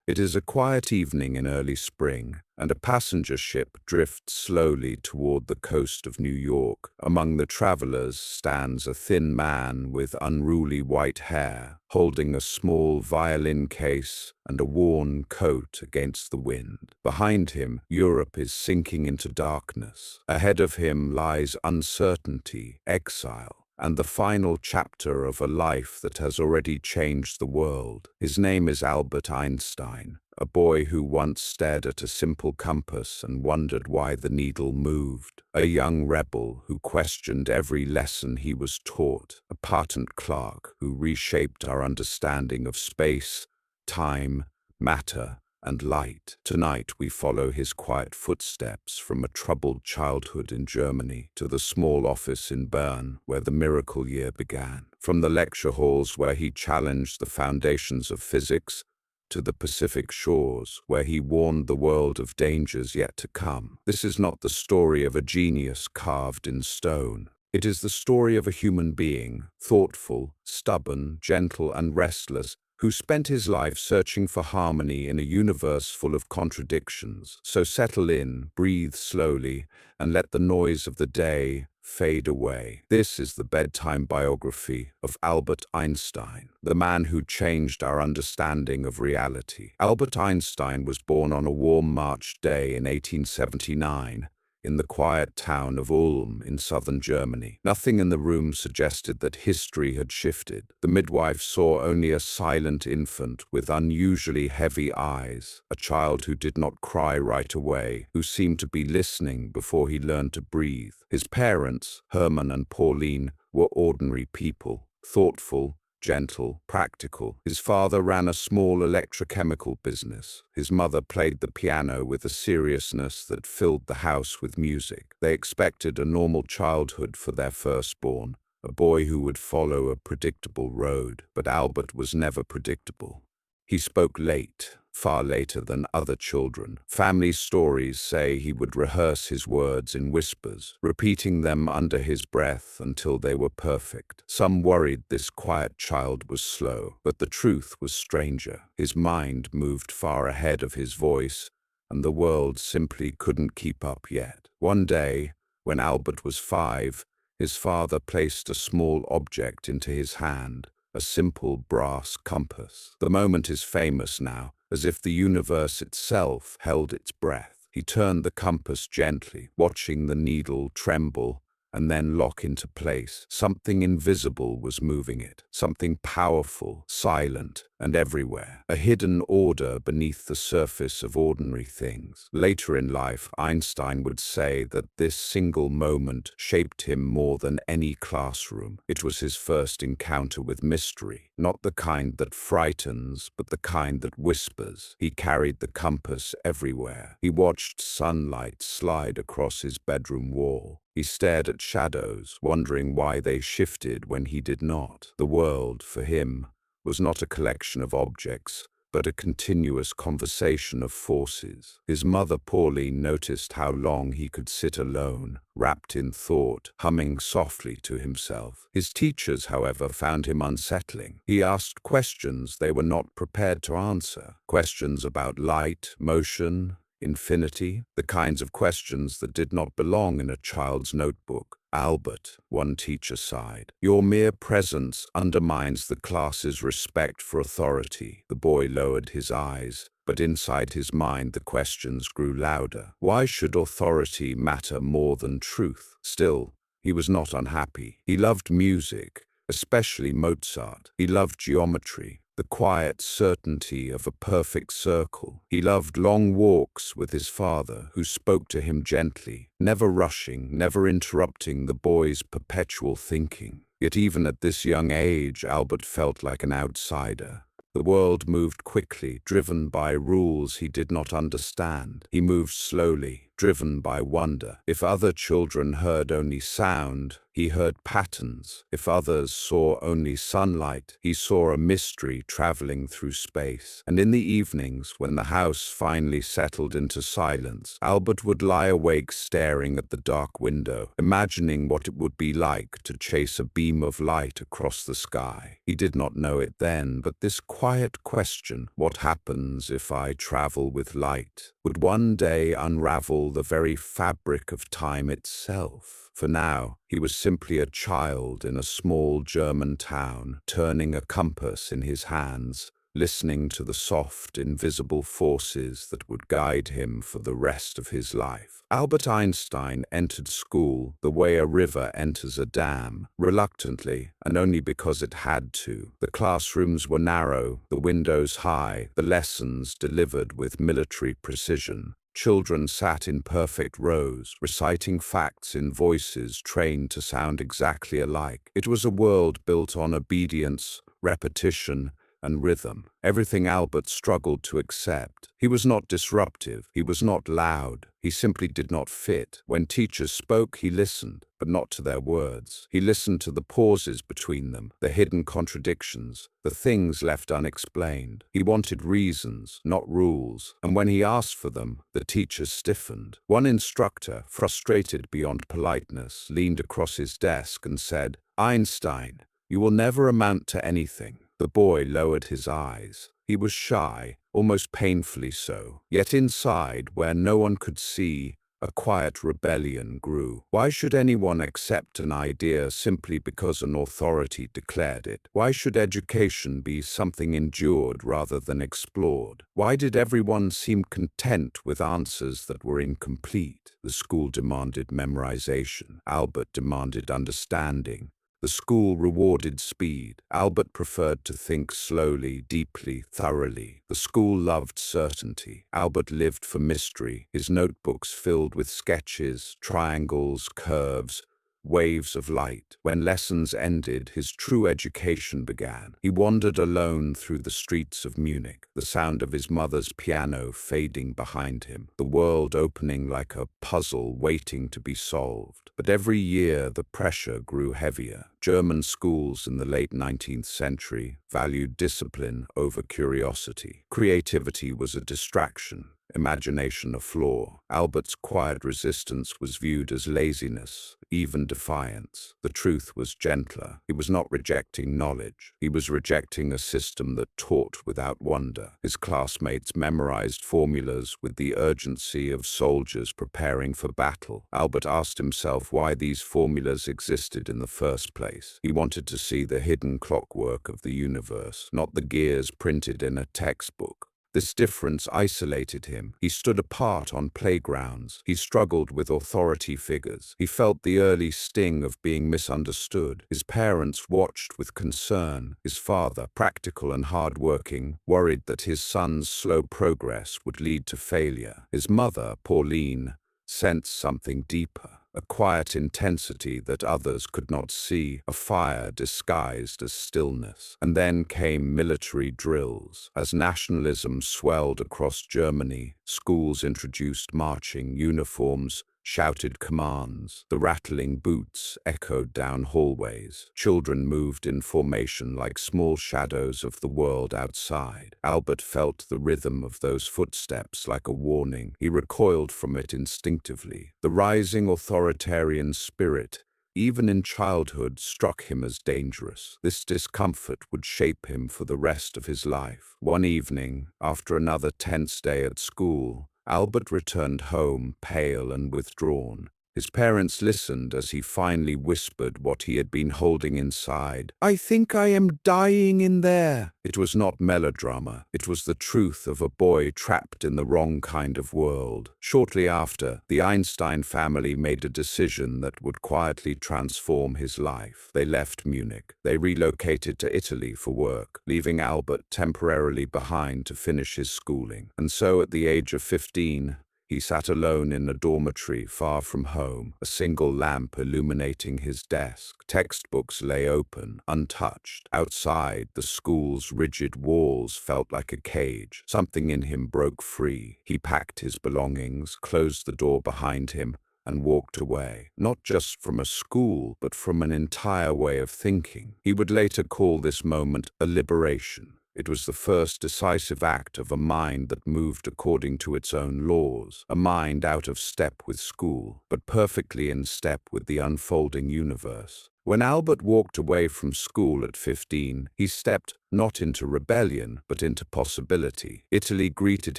It is a quiet evening in early spring, and a passenger ship drifts slowly toward the coast of New York. Among the travelers stands a thin man with unruly white hair, holding a small violin case and a worn coat against the wind. Behind him, Europe is sinking into darkness. Ahead of him lies uncertainty, exile, and the final chapter of a life that has already changed the world. His name is Albert Einstein, a boy who once stared at a simple compass and wondered why the needle moved, a young rebel who questioned every lesson he was taught, a patent clerk who reshaped our understanding of space, time, matter, and light. Tonight we follow his quiet footsteps from a troubled childhood in Germany to the small office in Bern where the miracle year began. From the lecture halls where he challenged the foundations of physics to the Pacific shores where he warned the world of dangers yet to come. This is not the story of a genius carved in stone. It is the story of a human being, thoughtful, stubborn, gentle, and restless, who spent his life searching for harmony in a universe full of contradictions. So settle in, breathe slowly, and let the noise of the day fade away. This is the bedtime biography of Albert Einstein, the man who changed our understanding of reality. Albert Einstein was born on a warm March day in 1879. In the quiet town of Ulm in southern Germany. Nothing in the room suggested that history had shifted. The midwife saw only a silent infant with unusually heavy eyes, a child who did not cry right away, who seemed to be listening before he learned to breathe. His parents, Hermann and Pauline, were ordinary people, thoughtful, gentle, practical. His father ran a small electrochemical business. His mother played the piano with a seriousness that filled the house with music. They expected a normal childhood for their firstborn, a boy who would follow a predictable road. But Albert was never predictable. He spoke late, far later than other children. Family stories say he would rehearse his words in whispers, repeating them under his breath until they were perfect. Some worried this quiet child was slow, but the truth was stranger. His mind moved far ahead of his voice, and the world simply couldn't keep up yet. One day, when Albert was 5, his father placed a small object into his hand, a simple brass compass. The moment is famous now, as if the universe itself held its breath. He turned the compass gently, watching the needle tremble and then lock into place. Something invisible was moving it, something powerful, silent, and everywhere, a hidden order beneath the surface of ordinary things. Later in life, Einstein would say that this single moment shaped him more than any classroom. It was his first encounter with mystery, not the kind that frightens, but the kind that whispers. He carried the compass everywhere. He watched sunlight slide across his bedroom wall. He stared at shadows, wondering why they shifted when he did not. The world, for him, was not a collection of objects, but a continuous conversation of forces. His mother Pauline noticed how long he could sit alone, wrapped in thought, humming softly to himself. His teachers, however, found him unsettling. He asked questions they were not prepared to answer, questions about light, motion, infinity, the kinds of questions that did not belong in a child's notebook. Albert, one teacher sighed, your mere presence undermines the class's respect for authority. The boy lowered his eyes, but inside his mind the questions grew louder. Why should authority matter more than truth? Still, he was not unhappy. He loved music, especially Mozart. He loved geometry, the quiet certainty of a perfect circle. He loved long walks with his father, who spoke to him gently, never rushing, never interrupting the boy's perpetual thinking. Yet even at this young age, Albert felt like an outsider. The world moved quickly, driven by rules he did not understand. He moved slowly, driven by wonder. If other children heard only sound, he heard patterns. If others saw only sunlight, he saw a mystery traveling through space. And in the evenings, when the house finally settled into silence, Albert would lie awake staring at the dark window, imagining what it would be like to chase a beam of light across the sky. He did not know it then, but this quiet question, what happens if I travel with light, would one day unravel the very fabric of time itself. For now, he was simply a child in a small German town, turning a compass in his hands, listening to the soft, invisible forces that would guide him for the rest of his life. Albert Einstein entered school the way a river enters a dam, reluctantly, and only because it had to. The classrooms were narrow, the windows high, the lessons delivered with military precision. Children sat in perfect rows, reciting facts in voices trained to sound exactly alike. It was a world built on obedience, repetition, and rhythm. Everything Albert struggled to accept. He was not disruptive. He was not loud. He simply did not fit. When teachers spoke, he listened, but not to their words. He listened to the pauses between them, the hidden contradictions, the things left unexplained. He wanted reasons, not rules, and when he asked for them, the teachers stiffened. One instructor, frustrated beyond politeness, leaned across his desk and said, "Einstein, you will never amount to anything." The boy lowered his eyes. He was shy, almost painfully so. Yet inside, where no one could see, a quiet rebellion grew. Why should anyone accept an idea simply because an authority declared it? Why should education be something endured rather than explored? Why did everyone seem content with answers that were incomplete? The school demanded memorization. Albert demanded understanding. The school rewarded speed. Albert preferred to think slowly, deeply, thoroughly. The school loved certainty. Albert lived for mystery, his notebooks filled with sketches, triangles, curves, waves of light. When lessons ended, his true education began. He wandered alone through the streets of Munich, the sound of his mother's piano fading behind him, the world opening like a puzzle waiting to be solved. But every year the pressure grew heavier. German schools in the late 19th century valued discipline over curiosity. Creativity was a distraction, imagination a flaw. Albert's quiet resistance was viewed as laziness, even defiance. The truth was gentler. He was not rejecting knowledge. He was rejecting a system that taught without wonder. His classmates memorized formulas with the urgency of soldiers preparing for battle. Albert asked himself why these formulas existed in the first place. He wanted to see the hidden clockwork of the universe, not the gears printed in a textbook. This difference isolated him. He stood apart on playgrounds. He struggled with authority figures. He felt the early sting of being misunderstood. His parents watched with concern. His father, practical and hard-working, worried that his son's slow progress would lead to failure. His mother, Pauline, sensed something deeper. A quiet intensity that others could not see, a fire disguised as stillness. And then came military drills. As nationalism swelled across Germany, schools introduced marching uniforms, shouted commands. The rattling boots echoed down hallways. Children moved in formation like small shadows of the world outside. Albert felt the rhythm of those footsteps like a warning. He recoiled from it instinctively. The rising authoritarian spirit, even in childhood, struck him as dangerous. This discomfort would shape him for the rest of his life. One evening, after another tense day at school, Albert returned home, pale and withdrawn. His parents listened as he finally whispered what he had been holding inside. "I think I am dying in there." It was not melodrama. It was the truth of a boy trapped in the wrong kind of world. Shortly after, the Einstein family made a decision that would quietly transform his life. They left Munich. They relocated to Italy for work, leaving Albert temporarily behind to finish his schooling. And so, at the age of 15, He sat alone in a dormitory far from home, a single lamp illuminating his desk. Textbooks lay open, untouched. Outside, the school's rigid walls felt like a cage. Something in him broke free. He packed his belongings, closed the door behind him, and walked away, not just from a school, but from an entire way of thinking. He would later call this moment a liberation. It was the first decisive act of a mind that moved according to its own laws, a mind out of step with school, but perfectly in step with the unfolding universe. When Albert walked away from school at 15, he stepped not into rebellion, but into possibility. Italy greeted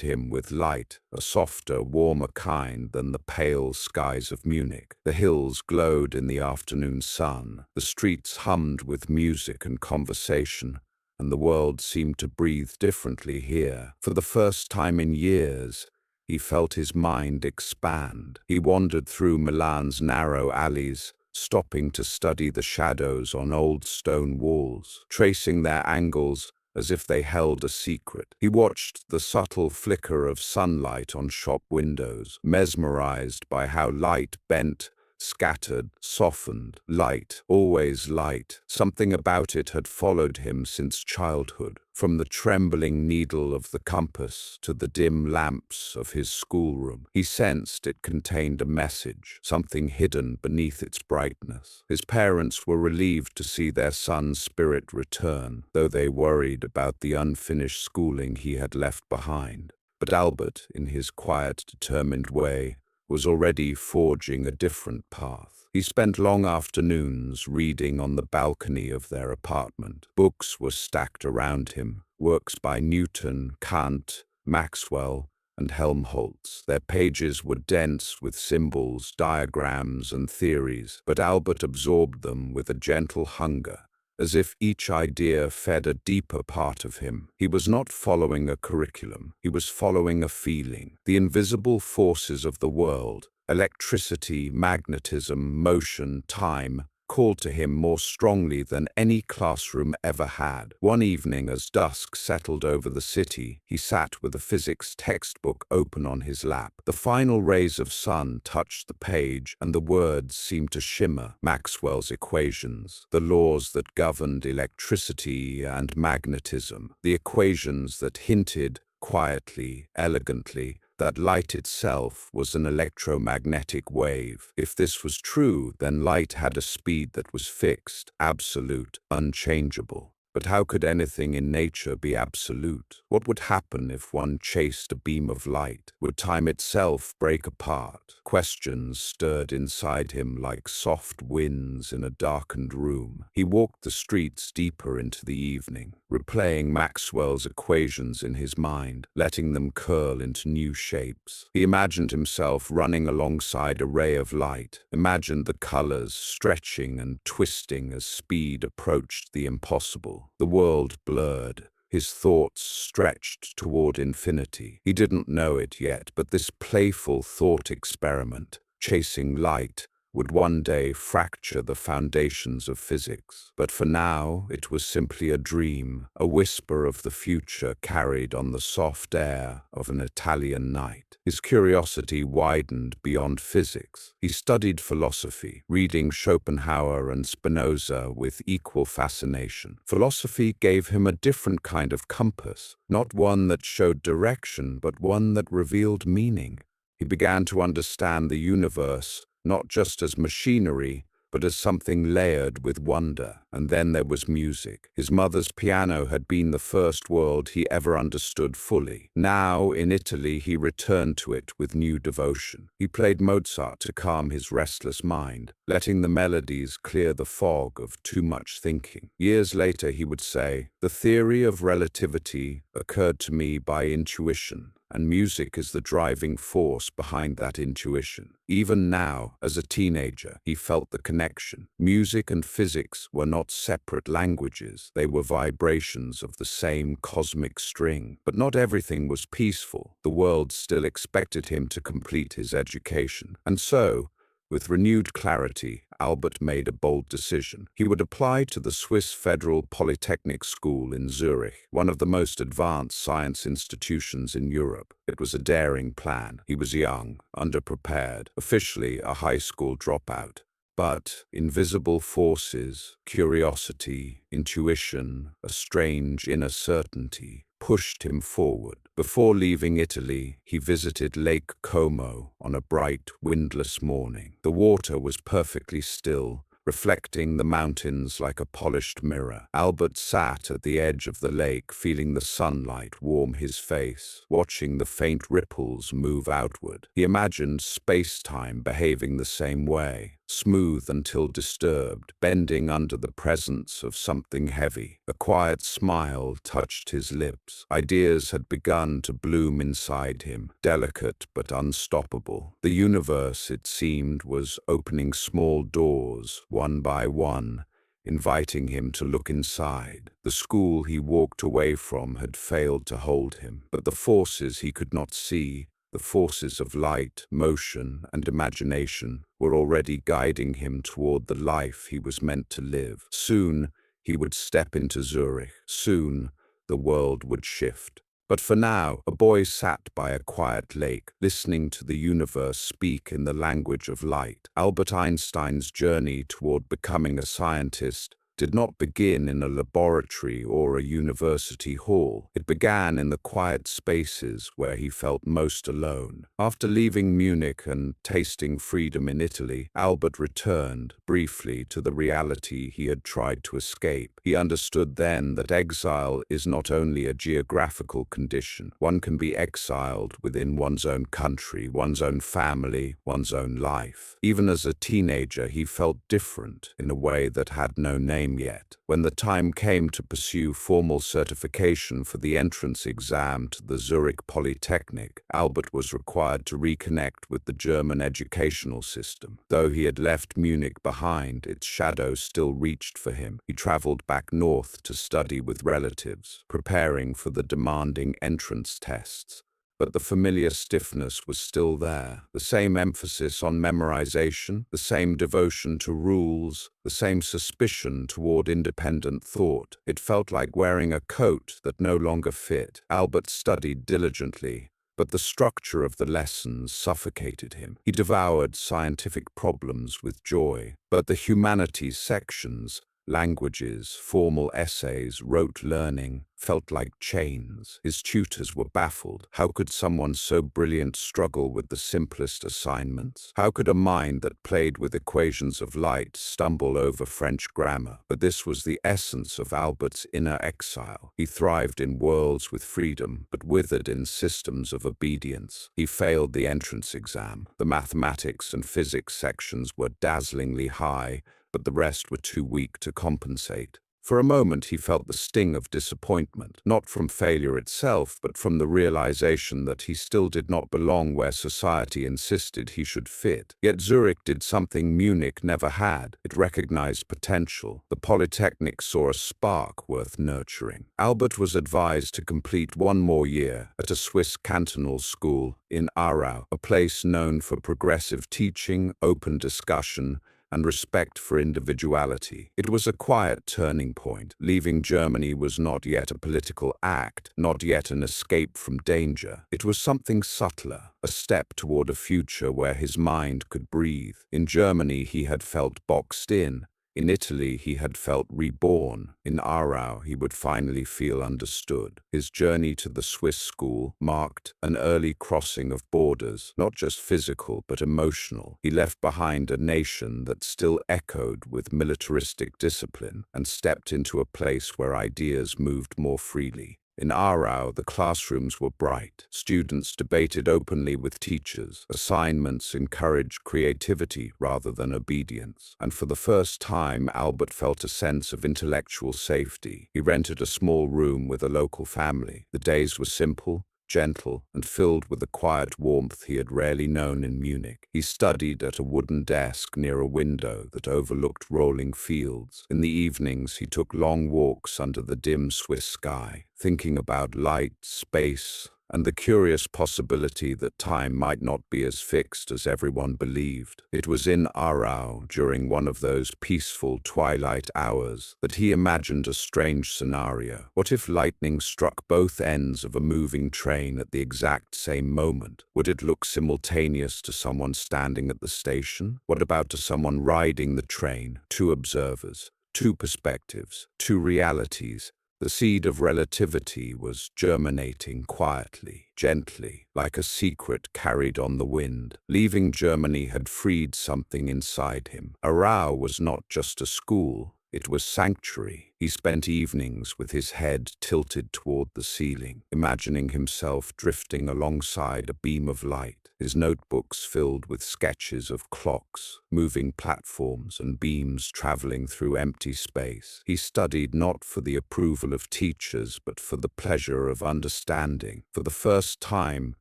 him with light, a softer, warmer kind than the pale skies of Munich. The hills glowed in the afternoon sun, the streets hummed with music and conversation, and the world seemed to breathe differently here. For the first time in years, he felt his mind expand. He wandered through Milan's narrow alleys, stopping to study the shadows on old stone walls, tracing their angles as if they held a secret. He watched the subtle flicker of sunlight on shop windows, mesmerized by how light bent, scattered, softened. Light, always light. Something about it had followed him since childhood, from the trembling needle of the compass to the dim lamps of his schoolroom. He sensed it contained a message, something hidden beneath its brightness. His parents were relieved to see their son's spirit return, though they worried about the unfinished schooling he had left behind. But Albert, in his quiet, determined way, was already forging a different path. He spent long afternoons reading on the balcony of their apartment. Books were stacked around him, works by Newton, Kant, Maxwell, and Helmholtz. Their pages were dense with symbols, diagrams, and theories, but Albert absorbed them with a gentle hunger, as if each idea fed a deeper part of him. He was not following a curriculum, he was following a feeling. The invisible forces of the world, electricity, magnetism, motion, time, called to him more strongly than any classroom ever had. One evening, as dusk settled over the city, he sat with a physics textbook open on his lap. The final rays of sun touched the page, and the words seemed to shimmer. Maxwell's equations, the laws that governed electricity and magnetism, the equations that hinted, quietly, elegantly, that light itself was an electromagnetic wave. If this was true, then light had a speed that was fixed, absolute, unchangeable. But how could anything in nature be absolute? What would happen if one chased a beam of light? Would time itself break apart? Questions stirred inside him like soft winds in a darkened room. He walked the streets deeper into the evening, replaying Maxwell's equations in his mind, letting them curl into new shapes. He imagined himself running alongside a ray of light, imagined the colors stretching and twisting as speed approached the impossible. The world blurred. His thoughts stretched toward infinity. He didn't know it yet, but this playful thought experiment, chasing light, would one day fracture the foundations of physics. But for now, it was simply a dream, a whisper of the future carried on the soft air of an Italian night. His curiosity widened beyond physics. He studied philosophy, reading Schopenhauer and Spinoza with equal fascination. Philosophy gave him a different kind of compass, not one that showed direction, but one that revealed meaning. He began to understand the universe, not just as machinery, but as something layered with wonder. And then there was music. His mother's piano had been the first world he ever understood fully. Now, in Italy, he returned to it with new devotion. He played Mozart to calm his restless mind, letting the melodies clear the fog of too much thinking. Years later, he would say, "The theory of relativity occurred to me by intuition, and music is the driving force behind that intuition." Even now, as a teenager, he felt the connection. Music and physics were not separate languages. They were vibrations of the same cosmic string. But not everything was peaceful. The world still expected him to complete his education. And so, With renewed clarity, Albert made a bold decision. He would apply to the Swiss Federal Polytechnic School in Zurich, one of the most advanced science institutions in Europe. It was a daring plan. He was young, underprepared, officially a high school dropout. But invisible forces, curiosity, intuition, a strange inner certainty, pushed him forward. Before leaving Italy, he visited Lake Como on a bright, windless morning. The water was perfectly still, reflecting the mountains like a polished mirror. Albert sat at the edge of the lake, feeling the sunlight warm his face, watching the faint ripples move outward. He imagined space-time behaving the same way, smooth until disturbed, bending under the presence of something heavy. A quiet smile touched his lips. Ideas had begun to bloom inside him, delicate but unstoppable. The universe, it seemed, was opening small doors, one by one, inviting him to look inside. The school he walked away from had failed to hold him, but the forces he could not see, the forces of light, motion, and imagination, were already guiding him toward the life he was meant to live. Soon, he would step into Zurich. Soon, the world would shift. But for now, a boy sat by a quiet lake, listening to the universe speak in the language of light. Albert Einstein's journey toward becoming a scientist did not begin in a laboratory or a university hall. It began in the quiet spaces where he felt most alone. After leaving Munich and tasting freedom in Italy, Albert returned, briefly, to the reality he had tried to escape. He understood then that exile is not only a geographical condition. One can be exiled within one's own country, one's own family, one's own life. Even as a teenager, he felt different in a way that had no name yet. When the time came to pursue formal certification for the entrance exam to the Zurich Polytechnic, Albert was required to reconnect with the German educational system. Though he had left Munich behind, its shadow still reached for him. He traveled back north to study with relatives, preparing for the demanding entrance tests. But the familiar stiffness was still there, the same emphasis on memorization, the same devotion to rules, the same suspicion toward independent thought. It felt like wearing a coat that no longer fit. Albert studied diligently, but the structure of the lessons suffocated him. He devoured scientific problems with joy, but the humanities sections, languages, formal essays, rote learning, felt like chains. His tutors were baffled. How could someone so brilliant struggle with the simplest assignments? How could a mind that played with equations of light stumble over French grammar? But this was the essence of Albert's inner exile. He thrived in worlds with freedom, but withered in systems of obedience. He failed the entrance exam. The mathematics and physics sections were dazzlingly high, but the rest were too weak to compensate. For a moment he felt the sting of disappointment, not from failure itself, but from the realization that he still did not belong where society insisted he should fit. Yet Zurich did something Munich never had. It recognized potential. The Polytechnic saw a spark worth nurturing. Albert was advised to complete one more year at a Swiss cantonal school in Aarau, a place known for progressive teaching, open discussion, and respect for individuality. It was a quiet turning point. Leaving Germany was not yet a political act, not yet an escape from danger. It was something subtler, a step toward a future where his mind could breathe. In Germany he had felt boxed in. In Italy, he had felt reborn. In Aarau, he would finally feel understood. His journey to the Swiss school marked an early crossing of borders, not just physical but emotional. He left behind a nation that still echoed with militaristic discipline and stepped into a place where ideas moved more freely. In Aarau, the classrooms were bright. Students debated openly with teachers. Assignments encouraged creativity rather than obedience. And for the first time, Albert felt a sense of intellectual safety. He rented a small room with a local family. The days were simple, gentle, and filled with a quiet warmth he had rarely known in Munich. He studied at a wooden desk near a window that overlooked rolling fields. In the evenings, he took long walks under the dim Swiss sky, thinking about light, space, and the curious possibility that time might not be as fixed as everyone believed. It was in Aarau, during one of those peaceful twilight hours, that he imagined a strange scenario. What if lightning struck both ends of a moving train at the exact same moment? Would it look simultaneous to someone standing at the station? What about to someone riding the train? Two observers, two perspectives, two realities. The seed of relativity was germinating quietly, gently, like a secret carried on the wind. Leaving Germany had freed something inside him. Aarau was not just a school. It was sanctuary. He spent evenings with his head tilted toward the ceiling, imagining himself drifting alongside a beam of light, his notebooks filled with sketches of clocks, moving platforms, and beams traveling through empty space. He studied not for the approval of teachers, but for the pleasure of understanding. For the first time,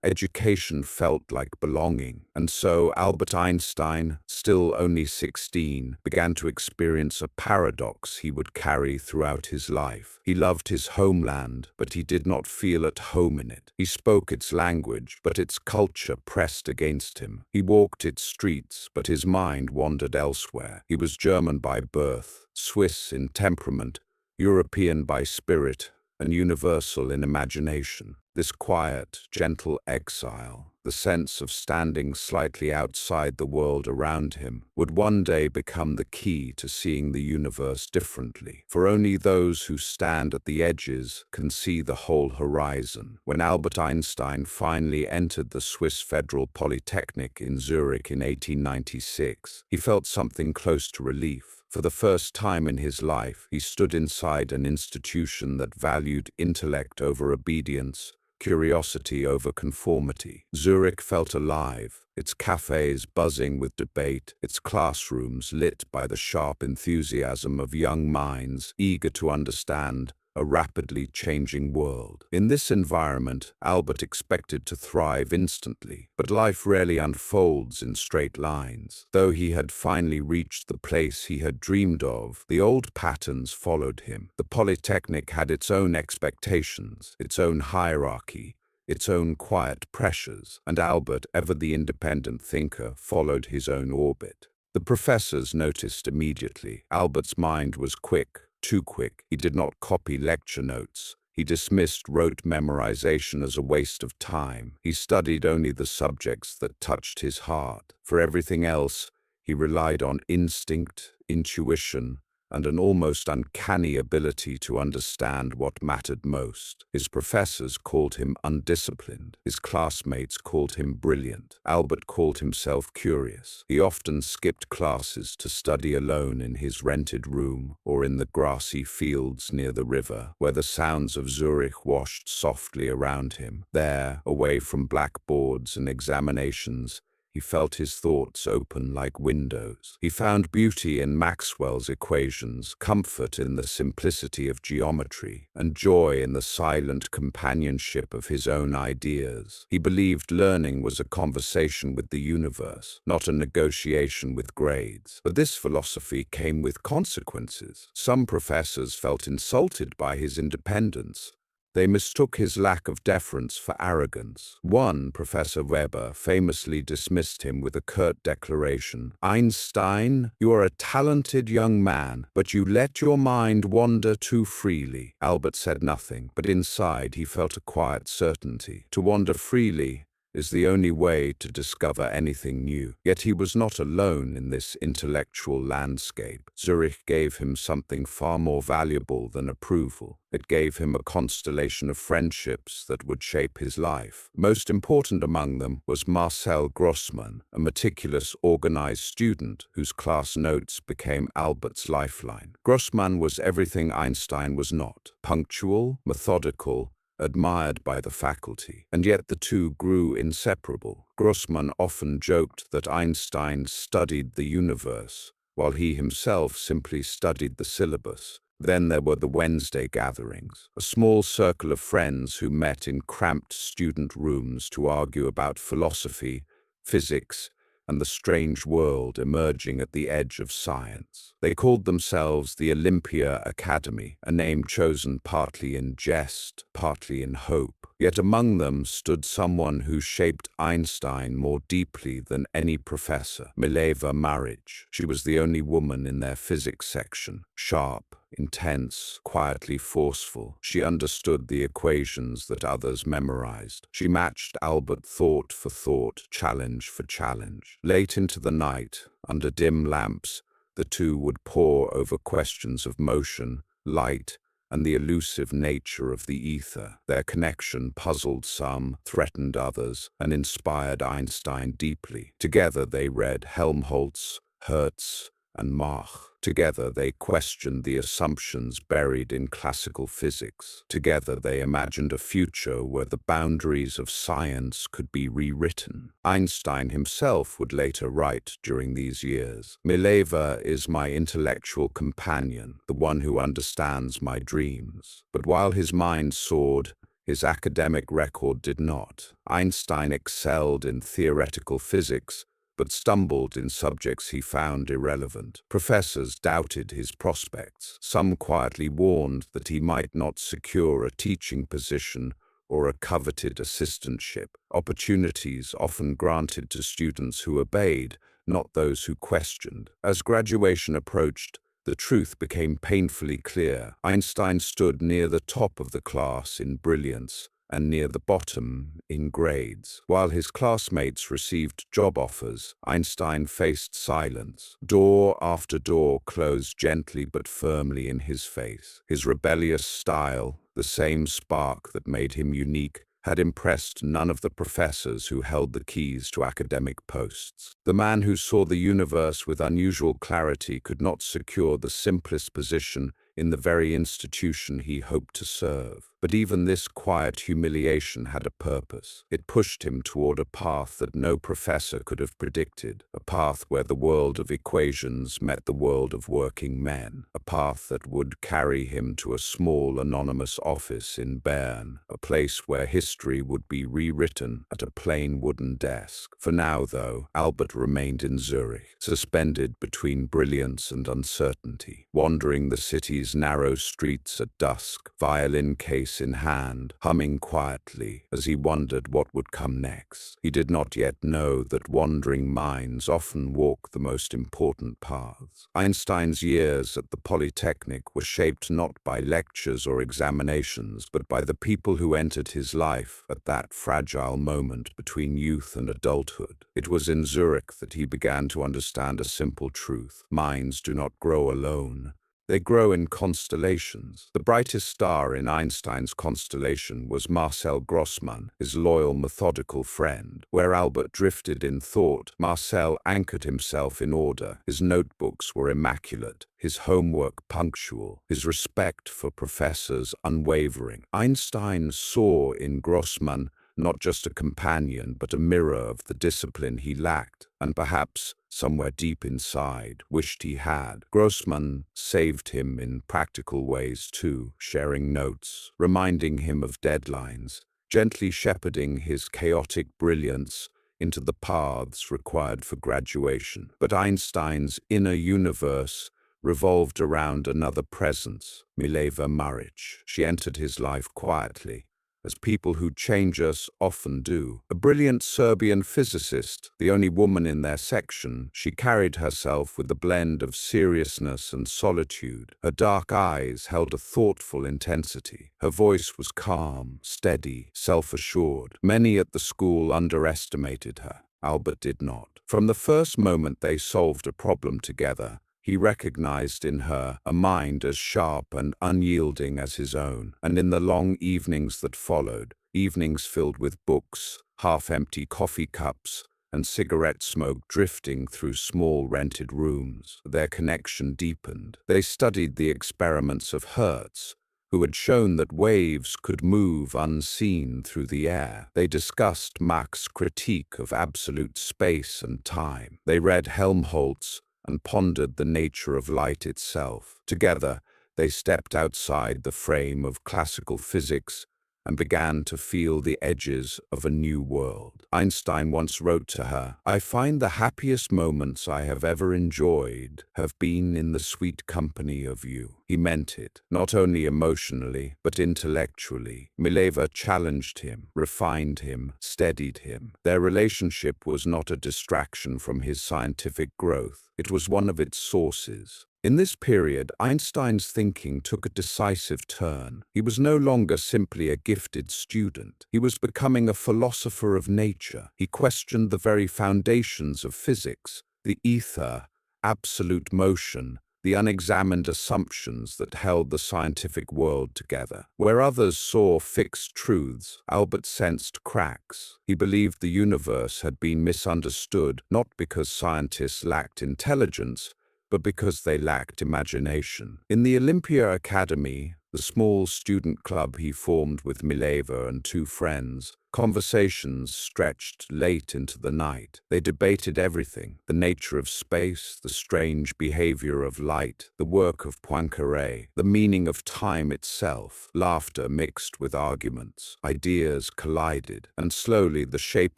education felt like belonging. And so Albert Einstein, still only 16, began to experience a paradox he would carry throughout his life. He loved his homeland, but he did not feel at home in it. He spoke its language, but its culture pressed against him. He walked its streets, but his mind wandered elsewhere. He was German by birth, Swiss in temperament, European by spirit, and universal in imagination. This quiet, gentle exile, the sense of standing slightly outside the world around him, would one day become the key to seeing the universe differently. For only those who stand at the edges can see the whole horizon. When Albert Einstein finally entered the Swiss Federal Polytechnic in Zurich in 1896, he felt something close to relief. For the first time in his life, he stood inside an institution that valued intellect over obedience, curiosity over conformity. Zurich felt alive, its cafes buzzing with debate, its classrooms lit by the sharp enthusiasm of young minds eager to understand a rapidly changing world. In this environment, Albert expected to thrive instantly, but life rarely unfolds in straight lines. Though he had finally reached the place he had dreamed of, the old patterns followed him. The Polytechnic had its own expectations, its own hierarchy, its own quiet pressures, and Albert, ever the independent thinker, followed his own orbit. The professors noticed immediately. Albert's mind was quick, too quick. He did not copy lecture notes. He dismissed rote memorization as a waste of time. He studied only the subjects that touched his heart. For everything else, he relied on instinct, intuition, and an almost uncanny ability to understand what mattered most. His professors called him undisciplined. His classmates called him brilliant. Albert called himself curious. He often skipped classes to study alone in his rented room or in the grassy fields near the river, where the sounds of Zurich washed softly around him. There, away from blackboards and examinations, he felt his thoughts open like windows. He found beauty in Maxwell's equations, comfort in the simplicity of geometry, and joy in the silent companionship of his own ideas. He believed learning was a conversation with the universe, not a negotiation with grades. But this philosophy came with consequences. Some professors felt insulted by his independence. They mistook his lack of deference for arrogance. One, Professor Weber, famously dismissed him with a curt declaration: "Einstein, you are a talented young man, but you let your mind wander too freely." Albert said nothing, but inside he felt a quiet certainty. To wander freely is the only way to discover anything new. Yet he was not alone in this intellectual landscape. Zurich gave him something far more valuable than approval. It gave him a constellation of friendships that would shape his life. Most important among them was Marcel Grossmann, a meticulous, organized student whose class notes became Albert's lifeline. Grossmann was everything Einstein was not: punctual, methodical, admired by the faculty, and yet the two grew inseparable. Grossmann often joked that Einstein studied the universe, while he himself simply studied the syllabus. Then there were the Wednesday gatherings, a small circle of friends who met in cramped student rooms to argue about philosophy, physics, and the strange world emerging at the edge of science. They called themselves the Olympia Academy, a name chosen partly in jest, partly in hope. Yet among them stood someone who shaped Einstein more deeply than any professor, Mileva Maric. She was the only woman in their physics section, sharp, intense, quietly forceful. She understood the equations that others memorized. She matched Albert thought for thought, challenge for challenge. Late into the night, under dim lamps, the two would pore over questions of motion, light, and the elusive nature of the ether. Their connection puzzled some, threatened others, and inspired Einstein deeply. Together they read Helmholtz, Hertz, and Mach. Together they questioned the assumptions buried in classical physics. Together they imagined a future where the boundaries of science could be rewritten. Einstein himself would later write during these years, "Mileva is my intellectual companion, the one who understands my dreams." But while his mind soared, his academic record did not. Einstein excelled in theoretical physics, but stumbled in subjects he found irrelevant. Professors doubted his prospects. Some quietly warned that he might not secure a teaching position or a coveted assistantship, opportunities often granted to students who obeyed, not those who questioned. As graduation approached, the truth became painfully clear. Einstein stood near the top of the class in brilliance, and near the bottom in grades. While his classmates received job offers, Einstein faced silence. Door after door closed gently but firmly in his face. His rebellious style, the same spark that made him unique, had impressed none of the professors who held the keys to academic posts. The man who saw the universe with unusual clarity could not secure the simplest position in the very institution he hoped to serve. But even this quiet humiliation had a purpose. It pushed him toward a path that no professor could have predicted, a path where the world of equations met the world of working men, a path that would carry him to a small anonymous office in Bern, a place where history would be rewritten at a plain wooden desk. For now, though, Albert remained in Zurich, suspended between brilliance and uncertainty, wandering the city's narrow streets at dusk, violin case in hand, humming quietly as he wondered what would come next. He did not yet know that wandering minds often walk the most important paths. Einstein's years at the Polytechnic were shaped not by lectures or examinations, but by the people who entered his life at that fragile moment between youth and adulthood. It was in Zurich that he began to understand a simple truth: minds do not grow alone. They grow in constellations. The brightest star in Einstein's constellation was Marcel Grossmann, his loyal, methodical friend. Where Albert drifted in thought, Marcel anchored himself in order. His notebooks were immaculate, his homework punctual, his respect for professors unwavering. Einstein saw in Grossmann not just a companion, but a mirror of the discipline he lacked, and perhaps, somewhere deep inside, wished he had. Grossmann saved him in practical ways too, sharing notes, reminding him of deadlines, gently shepherding his chaotic brilliance into the paths required for graduation. But Einstein's inner universe revolved around another presence, Mileva Maric. She entered his life quietly, as people who change us often do. A brilliant Serbian physicist, the only woman in their section, she carried herself with a blend of seriousness and solitude. Her dark eyes held a thoughtful intensity. Her voice was calm, steady, self-assured. Many at the school underestimated her. Albert did not. From the first moment they solved a problem together, he recognized in her a mind as sharp and unyielding as his own. And in the long evenings that followed, evenings filled with books, half-empty coffee cups, and cigarette smoke drifting through small rented rooms, their connection deepened. They studied the experiments of Hertz, who had shown that waves could move unseen through the air. They discussed Mach's critique of absolute space and time. They read Helmholtz and pondered the nature of light itself. Together, they stepped outside the frame of classical physics and began to feel the edges of a new world. Einstein once wrote to her, "I find the happiest moments I have ever enjoyed have been in the sweet company of you." He meant it, not only emotionally, but intellectually. Mileva challenged him, refined him, steadied him. Their relationship was not a distraction from his scientific growth. It was one of its sources. In this period, Einstein's thinking took a decisive turn. He was no longer simply a gifted student. He was becoming a philosopher of nature. He questioned the very foundations of physics, the ether, absolute motion, the unexamined assumptions that held the scientific world together. Where others saw fixed truths, Albert sensed cracks. He believed the universe had been misunderstood, not because scientists lacked intelligence, but because they lacked imagination. In the Olympia Academy, the small student club he formed with Mileva and two friends, conversations stretched late into the night. They debated everything: the nature of space, the strange behavior of light, the work of Poincaré, the meaning of time itself. Laughter mixed with arguments. Ideas collided, and slowly the shape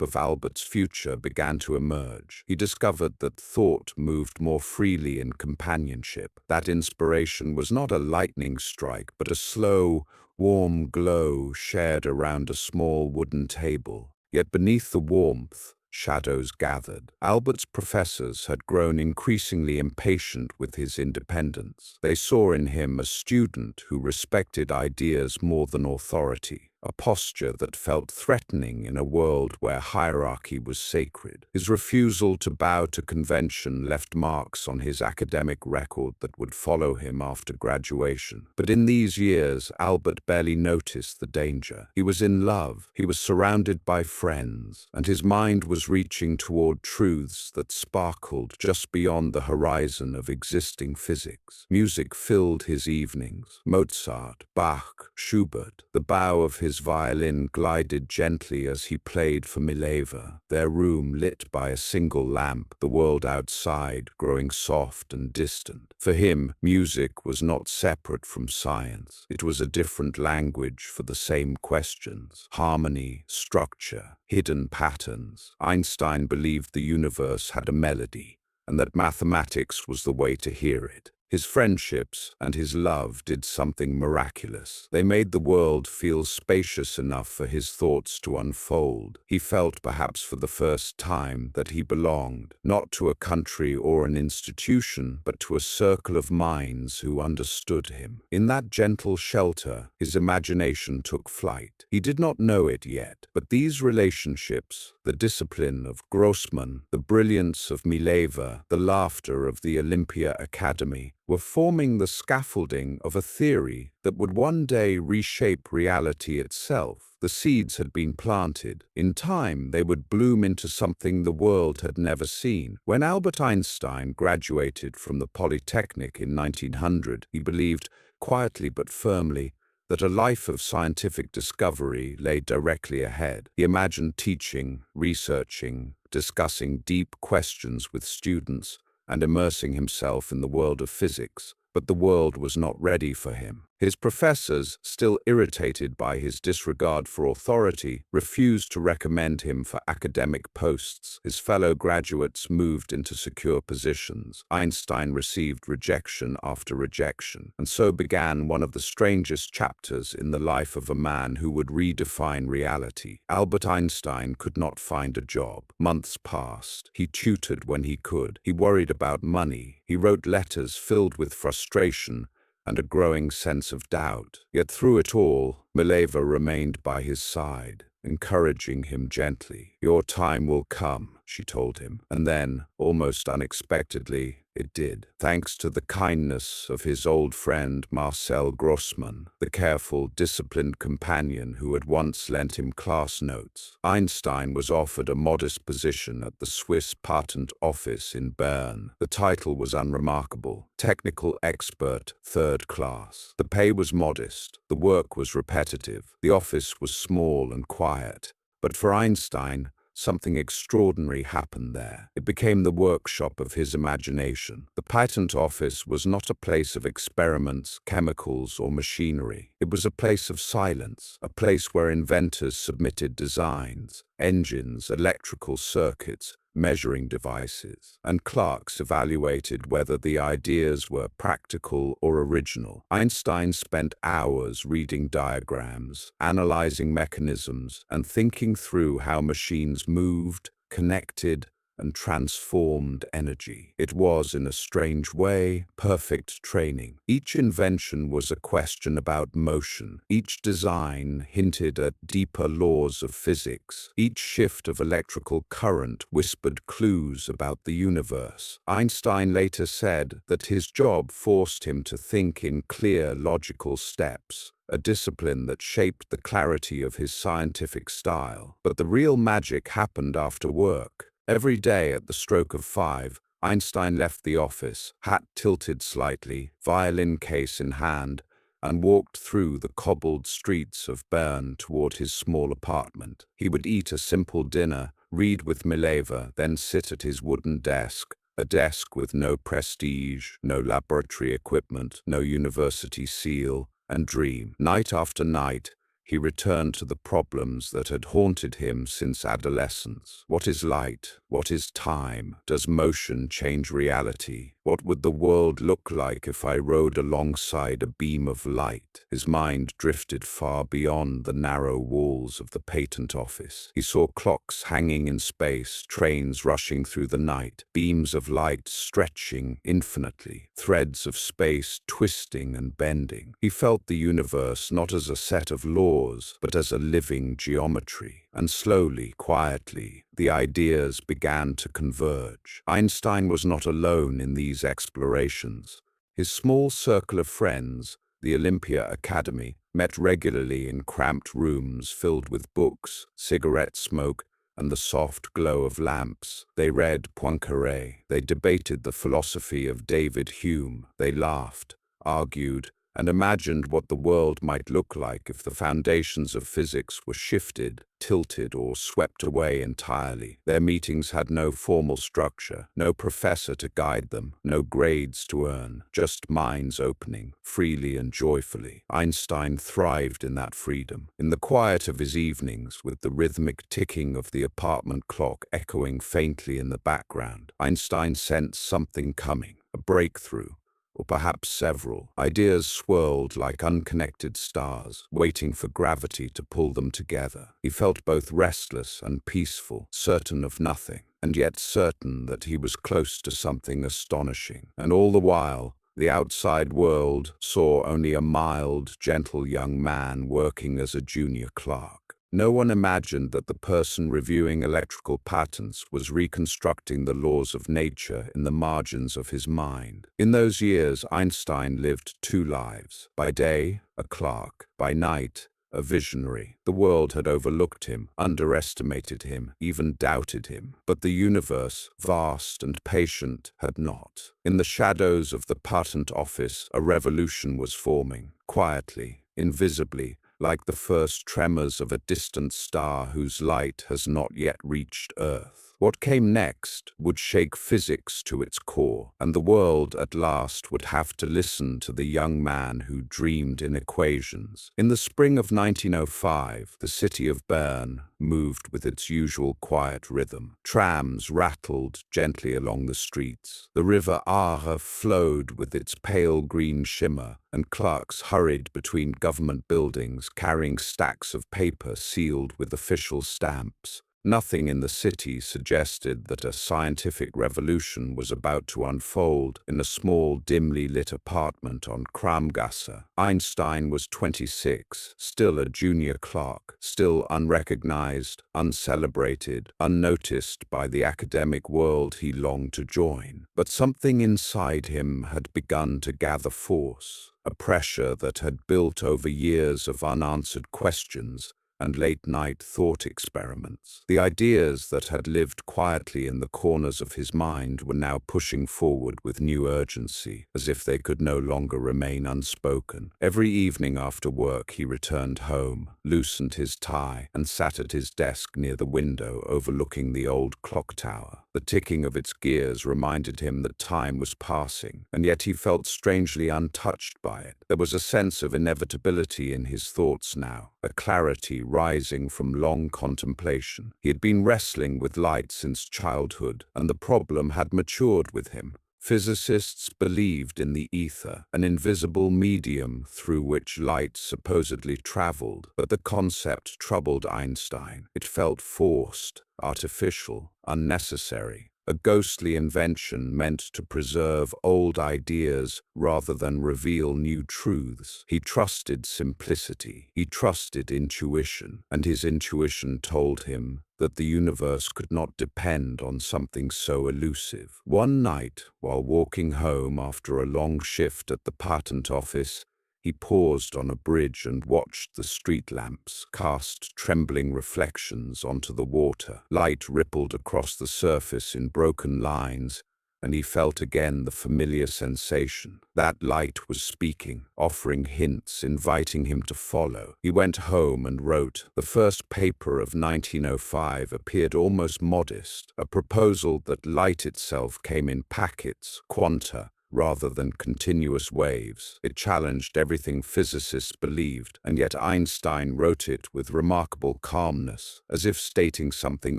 of Albert's future began to emerge. He discovered that thought moved more freely in companionship. That inspiration was not a lightning strike, but a slow, warm glow shared around a small wooden table. Yet beneath the warmth, shadows gathered. Albert's professors had grown increasingly impatient with his independence. They saw in him a student who respected ideas more than authority, a posture that felt threatening in a world where hierarchy was sacred. His refusal to bow to convention left marks on his academic record that would follow him after graduation. But in these years, Albert barely noticed the danger. He was in love, he was surrounded by friends, and his mind was reaching toward truths that sparkled just beyond the horizon of existing physics. Music filled his evenings. Mozart, Bach, Schubert. The bow of his violin glided gently as he played for Mileva, their room lit by a single lamp, the world outside growing soft and distant. For him, music was not separate from science. It was a different language for the same questions: harmony, structure, hidden patterns. Einstein believed the universe had a melody, and that mathematics was the way to hear it. His friendships and his love did something miraculous. They made the world feel spacious enough for his thoughts to unfold. He felt, perhaps for the first time, that he belonged, not to a country or an institution, but to a circle of minds who understood him. In that gentle shelter, his imagination took flight. He did not know it yet, but these relationships, the discipline of Grossman, the brilliance of Mileva, the laughter of the Olympia Academy, were forming the scaffolding of a theory that would one day reshape reality itself. The seeds had been planted. In time, they would bloom into something the world had never seen. When Albert Einstein graduated from the Polytechnic in 1900, he believed, quietly but firmly, that a life of scientific discovery lay directly ahead. He imagined teaching, researching, discussing deep questions with students, and immersing himself in the world of physics. But the world was not ready for him. His professors, still irritated by his disregard for authority, refused to recommend him for academic posts. His fellow graduates moved into secure positions. Einstein received rejection after rejection, and so began one of the strangest chapters in the life of a man who would redefine reality. Albert Einstein could not find a job. Months passed. He tutored when he could. He worried about money. He wrote letters filled with frustration and a growing sense of doubt. Yet through it all, Mileva remained by his side, encouraging him gently. "Your time will come," she told him. And then, almost unexpectedly, it did. Thanks to the kindness of his old friend Marcel Grossman, the careful, disciplined companion who had once lent him class notes, Einstein was offered a modest position at the Swiss Patent Office in Bern. The title was unremarkable: technical expert, third class. The pay was modest, the work was repetitive, the office was small and quiet. But for Einstein, something extraordinary happened there. It became the workshop of his imagination. The patent office was not a place of experiments, chemicals, or machinery. It was a place of silence, a place where inventors submitted designs, engines, electrical circuits, measuring devices, and clerks evaluated whether the ideas were practical or original. Einstein spent hours reading diagrams, analyzing mechanisms, and thinking through how machines moved, connected, and transformed energy. It was, in a strange way, perfect training. Each invention was a question about motion. Each design hinted at deeper laws of physics. Each shift of electrical current whispered clues about the universe. Einstein later said that his job forced him to think in clear, logical steps, a discipline that shaped the clarity of his scientific style. But the real magic happened after work. Every day at the stroke of 5, Einstein left the office, hat tilted slightly, violin case in hand, and walked through the cobbled streets of Bern toward his small apartment. He would eat a simple dinner, read with Mileva, then sit at his wooden desk, a desk with no prestige, no laboratory equipment, no university seal, and dream. Night after night, he returned to the problems that had haunted him since adolescence. What is light? What is time? Does motion change reality? What would the world look like if I rode alongside a beam of light? His mind drifted far beyond the narrow walls of the patent office. He saw clocks hanging in space, trains rushing through the night, beams of light stretching infinitely, threads of space twisting and bending. He felt the universe not as a set of laws, but as a living geometry. And slowly, quietly, the ideas began to converge. Einstein was not alone in these explorations. His small circle of friends, the Olympia Academy, met regularly in cramped rooms filled with books, cigarette smoke, and the soft glow of lamps. They read Poincaré. They debated the philosophy of David Hume. They laughed, argued, and imagined what the world might look like if the foundations of physics were shifted, tilted, or swept away entirely. Their meetings had no formal structure, no professor to guide them, no grades to earn, just minds opening, freely and joyfully. Einstein thrived in that freedom. In the quiet of his evenings, with the rhythmic ticking of the apartment clock echoing faintly in the background, Einstein sensed something coming, a breakthrough, or perhaps several. Ideas swirled like unconnected stars, waiting for gravity to pull them together. He felt both restless and peaceful, certain of nothing, and yet certain that he was close to something astonishing. And all the while, the outside world saw only a mild, gentle young man working as a junior clerk. No one imagined that the person reviewing electrical patents was reconstructing the laws of nature in the margins of his mind. In those years, Einstein lived two lives. By day, a clerk. By night, a visionary. The world had overlooked him, underestimated him, even doubted him. But the universe, vast and patient, had not. In the shadows of the patent office, a revolution was forming, quietly, invisibly, like the first tremors of a distant star whose light has not yet reached Earth. What came next would shake physics to its core, and the world at last would have to listen to the young man who dreamed in equations. In the spring of 1905, the city of Bern moved with its usual quiet rhythm. Trams rattled gently along the streets. The river Aare flowed with its pale green shimmer, and clerks hurried between government buildings carrying stacks of paper sealed with official stamps. Nothing in the city suggested that a scientific revolution was about to unfold. In a small, dimly lit apartment on Kramgasse, Einstein was 26, still a junior clerk, still unrecognized, uncelebrated, unnoticed by the academic world he longed to join. But something inside him had begun to gather force, a pressure that had built over years of unanswered questions and late-night thought experiments. The ideas that had lived quietly in the corners of his mind were now pushing forward with new urgency, as if they could no longer remain unspoken. Every evening after work he returned home, loosened his tie, and sat at his desk near the window overlooking the old clock tower. The ticking of its gears reminded him that time was passing, and yet he felt strangely untouched by it. There was a sense of inevitability in his thoughts now, a clarity rising from long contemplation. He had been wrestling with light since childhood, and the problem had matured with him. Physicists believed in the ether, an invisible medium through which light supposedly traveled, but the concept troubled Einstein. It felt forced, artificial, unnecessary. A ghostly invention meant to preserve old ideas rather than reveal new truths. He trusted simplicity. He trusted intuition, and his intuition told him that the universe could not depend on something so elusive. One night, while walking home after a long shift at the patent office, he paused on a bridge and watched the street lamps cast trembling reflections onto the water. Light rippled across the surface in broken lines, and he felt again the familiar sensation. That light was speaking, offering hints, inviting him to follow. He went home and wrote. The first paper of 1905 appeared almost modest, a proposal that light itself came in packets, quanta, rather than continuous waves. It challenged everything physicists believed, and yet Einstein wrote it with remarkable calmness, as if stating something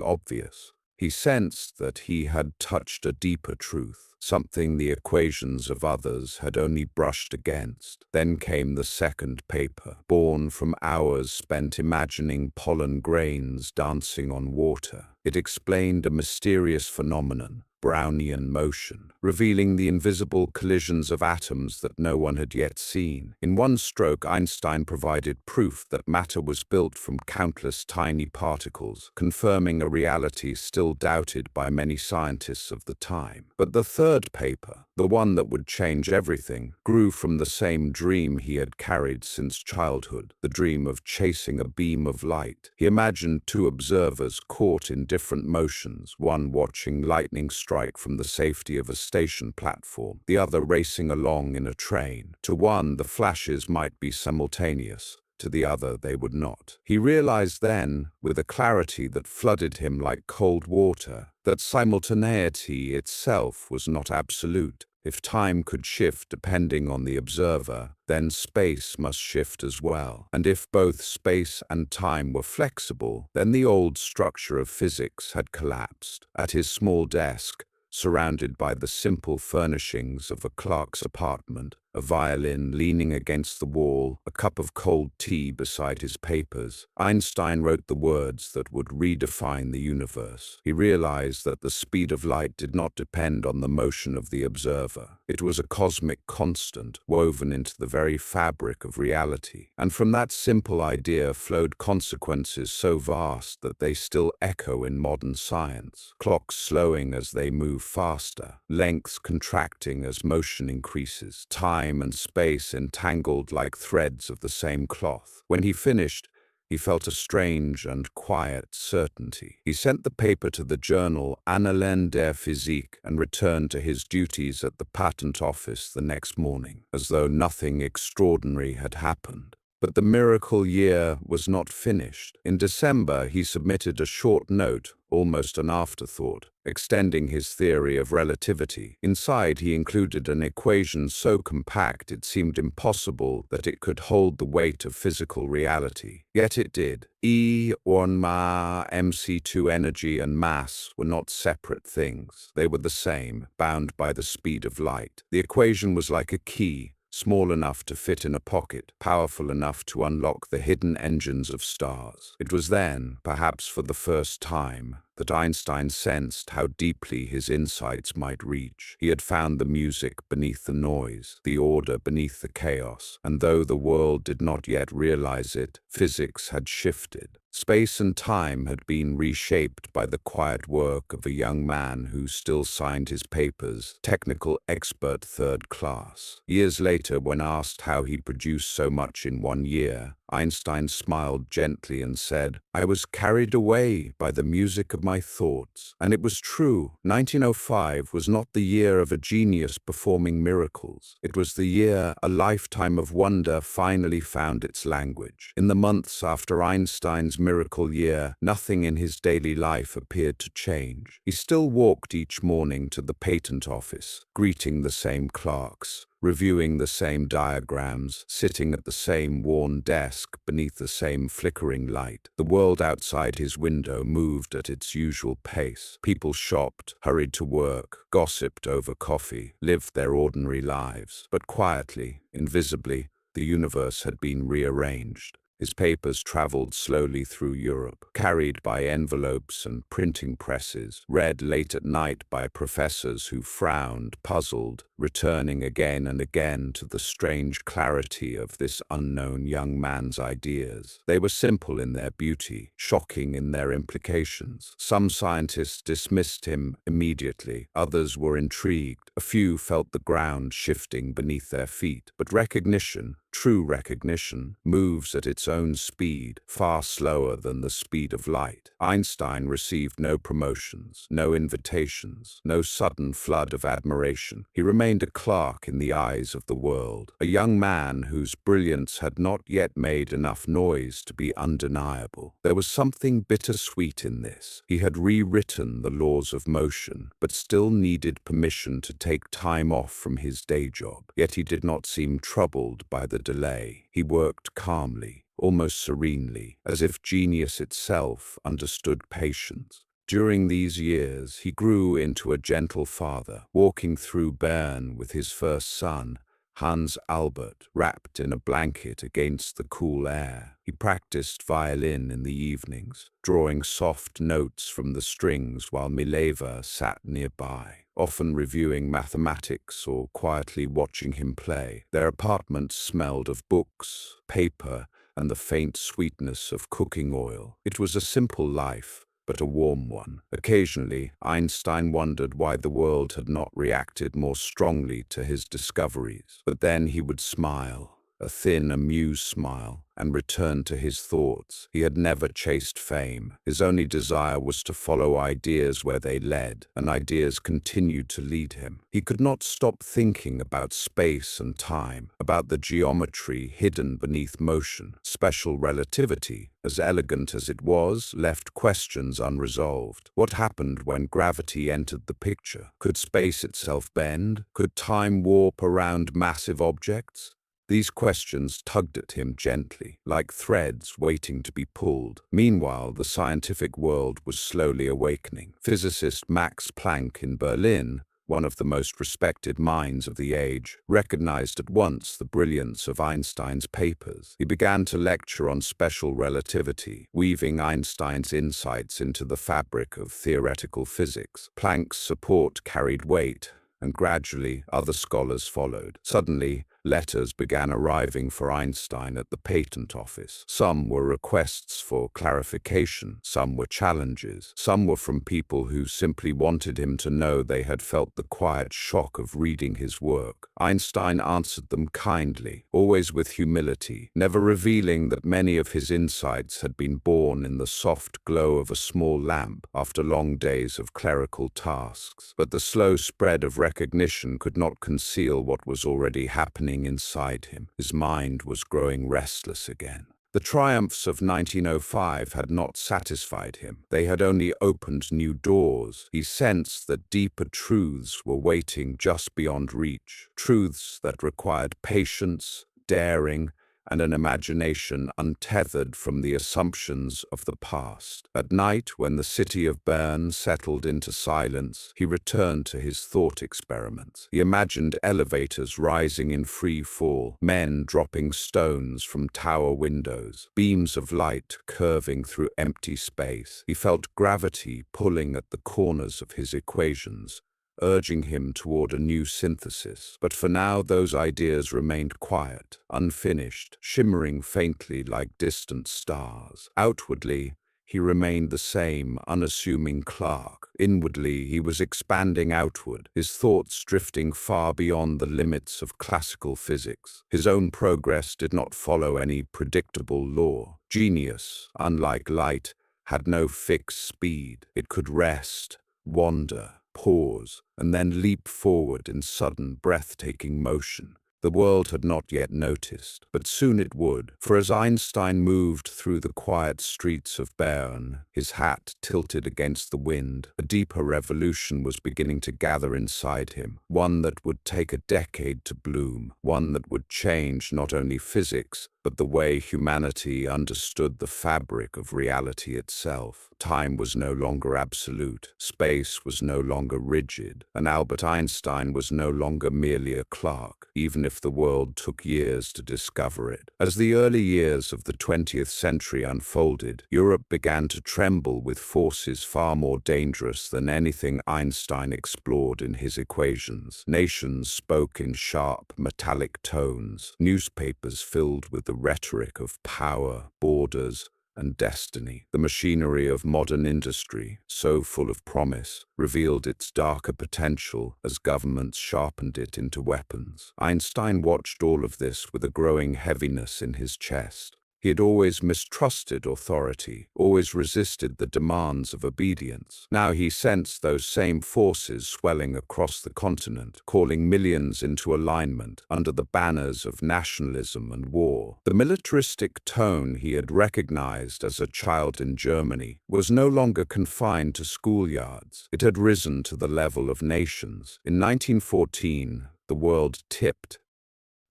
obvious. He sensed that he had touched a deeper truth, something the equations of others had only brushed against. Then came the second paper, born from hours spent imagining pollen grains dancing on water. It explained a mysterious phenomenon, Brownian motion, revealing the invisible collisions of atoms that no one had yet seen. In one stroke, Einstein provided proof that matter was built from countless tiny particles, confirming a reality still doubted by many scientists of the time. But the third paper, the one that would change everything, grew from the same dream he had carried since childhood, the dream of chasing a beam of light. He imagined two observers caught in different motions, one watching lightning strike from the safety of a station platform, the other racing along in a train. To one, the flashes might be simultaneous. To the other, they would not. He realized then, with a clarity that flooded him like cold water, that simultaneity itself was not absolute. If time could shift depending on the observer, then space must shift as well. And if both space and time were flexible, then the old structure of physics had collapsed. At his small desk, surrounded by the simple furnishings of a clerk's apartment, a violin leaning against the wall, a cup of cold tea beside his papers, Einstein wrote the words that would redefine the universe. He realized that the speed of light did not depend on the motion of the observer. It was a cosmic constant woven into the very fabric of reality. And from that simple idea flowed consequences so vast that they still echo in modern science. Clocks slowing as they move faster, lengths contracting as motion increases, time and space entangled like threads of the same cloth. When he finished, he felt a strange and quiet certainty. He sent the paper to the journal Annalen der Physik and returned to his duties at the patent office the next morning, as though nothing extraordinary had happened. But the miracle year was not finished. In December, he submitted a short note, almost an afterthought, extending his theory of relativity. Inside, he included an equation so compact it seemed impossible that it could hold the weight of physical reality. Yet it did. E1 ma mc2 energy and mass were not separate things. They were the same, bound by the speed of light. The equation was like a key, small enough to fit in a pocket, powerful enough to unlock the hidden engines of stars. It was then, perhaps for the first time, that Einstein sensed how deeply his insights might reach. He had found the music beneath the noise, the order beneath the chaos, and though the world did not yet realize it, physics had shifted. Space and time had been reshaped by the quiet work of a young man who still signed his papers, technical expert third class. Years later, when asked how he produced so much in 1 year, Einstein smiled gently and said, "I was carried away by the music of my thoughts." And it was true. 1905 was not the year of a genius performing miracles. It was the year a lifetime of wonder finally found its language. In the months after Einstein's miracle year, nothing in his daily life appeared to change. He still walked each morning to the patent office, greeting the same clerks, reviewing the same diagrams, sitting at the same worn desk beneath the same flickering light. The world outside his window moved at its usual pace. People shopped, hurried to work, gossiped over coffee, lived their ordinary lives. But quietly, invisibly, the universe had been rearranged. His papers traveled slowly through Europe, carried by envelopes and printing presses, read late at night by professors who frowned, puzzled, returning again and again to the strange clarity of this unknown young man's ideas. They were simple in their beauty, shocking in their implications. Some scientists dismissed him immediately, others were intrigued, a few felt the ground shifting beneath their feet. But recognition, true recognition, moves at its own speed, far slower than the speed of light. Einstein received no promotions, no invitations, no sudden flood of admiration. He remained a clerk in the eyes of the world, a young man whose brilliance had not yet made enough noise to be undeniable. There was something bittersweet in this. He had rewritten the laws of motion, but still needed permission to take time off from his day job. Yet he did not seem troubled by the delay. He worked calmly, almost serenely, as if genius itself understood patience. During these years, he grew into a gentle father, walking through Bern with his first son, Hans Albert, wrapped in a blanket against the cool air. He practiced violin in the evenings, drawing soft notes from the strings while Mileva sat nearby, often reviewing mathematics or quietly watching him play. Their apartment smelled of books, paper, and the faint sweetness of cooking oil. It was a simple life, but a warm one. Occasionally, Einstein wondered why the world had not reacted more strongly to his discoveries. But then he would smile, a thin, amused smile, and return to his thoughts. He had never chased fame. His only desire was to follow ideas where they led, and ideas continued to lead him. He could not stop thinking about space and time, about the geometry hidden beneath motion. Special relativity, as elegant as it was, left questions unresolved. What happened when gravity entered the picture? Could space itself bend? Could time warp around massive objects? These questions tugged at him gently, like threads waiting to be pulled. Meanwhile, the scientific world was slowly awakening. Physicist Max Planck in Berlin, one of the most respected minds of the age, recognized at once the brilliance of Einstein's papers. He began to lecture on special relativity, weaving Einstein's insights into the fabric of theoretical physics. Planck's support carried weight, and gradually other scholars followed. Suddenly, letters began arriving for Einstein at the patent office. Some were requests for clarification, some were challenges, some were from people who simply wanted him to know they had felt the quiet shock of reading his work. Einstein answered them kindly, always with humility, never revealing that many of his insights had been born in the soft glow of a small lamp after long days of clerical tasks. But the slow spread of recognition could not conceal what was already happening inside him. His mind was growing restless again. The triumphs of 1905 had not satisfied him. They had only opened new doors. He sensed that deeper truths were waiting just beyond reach, truths that required patience, daring, and an imagination untethered from the assumptions of the past. At night, when the city of Bern settled into silence, he returned to his thought experiments. He imagined elevators rising in free fall, men dropping stones from tower windows, beams of light curving through empty space. He felt gravity pulling at the corners of his equations, urging him toward a new synthesis. But for now, those ideas remained quiet, unfinished, shimmering faintly like distant stars. Outwardly, he remained the same unassuming clerk. Inwardly, he was expanding outward, his thoughts drifting far beyond the limits of classical physics. His own progress did not follow any predictable law. Genius, unlike light, had no fixed speed. It could rest, wander, pause, and then leap forward in sudden, breathtaking motion. The world had not yet noticed, but soon it would, for as Einstein moved through the quiet streets of Bern, his hat tilted against the wind, a deeper revolution was beginning to gather inside him, one that would take a decade to bloom, one that would change not only physics, but the way humanity understood the fabric of reality itself. Time was no longer absolute, space was no longer rigid, and Albert Einstein was no longer merely a clerk, even if the world took years to discover it. As the early years of the 20th century unfolded, Europe began to tremble with forces far more dangerous than anything Einstein explored in his equations. Nations spoke in sharp, metallic tones, newspapers filled with the rhetoric of power, borders, and destiny. The machinery of modern industry, so full of promise, revealed its darker potential as governments sharpened it into weapons. Einstein watched all of this with a growing heaviness in his chest. He had always mistrusted authority, always resisted the demands of obedience. Now he sensed those same forces swelling across the continent, calling millions into alignment under the banners of nationalism and war. The militaristic tone he had recognized as a child in Germany was no longer confined to schoolyards. It had risen to the level of nations. In 1914, the world tipped.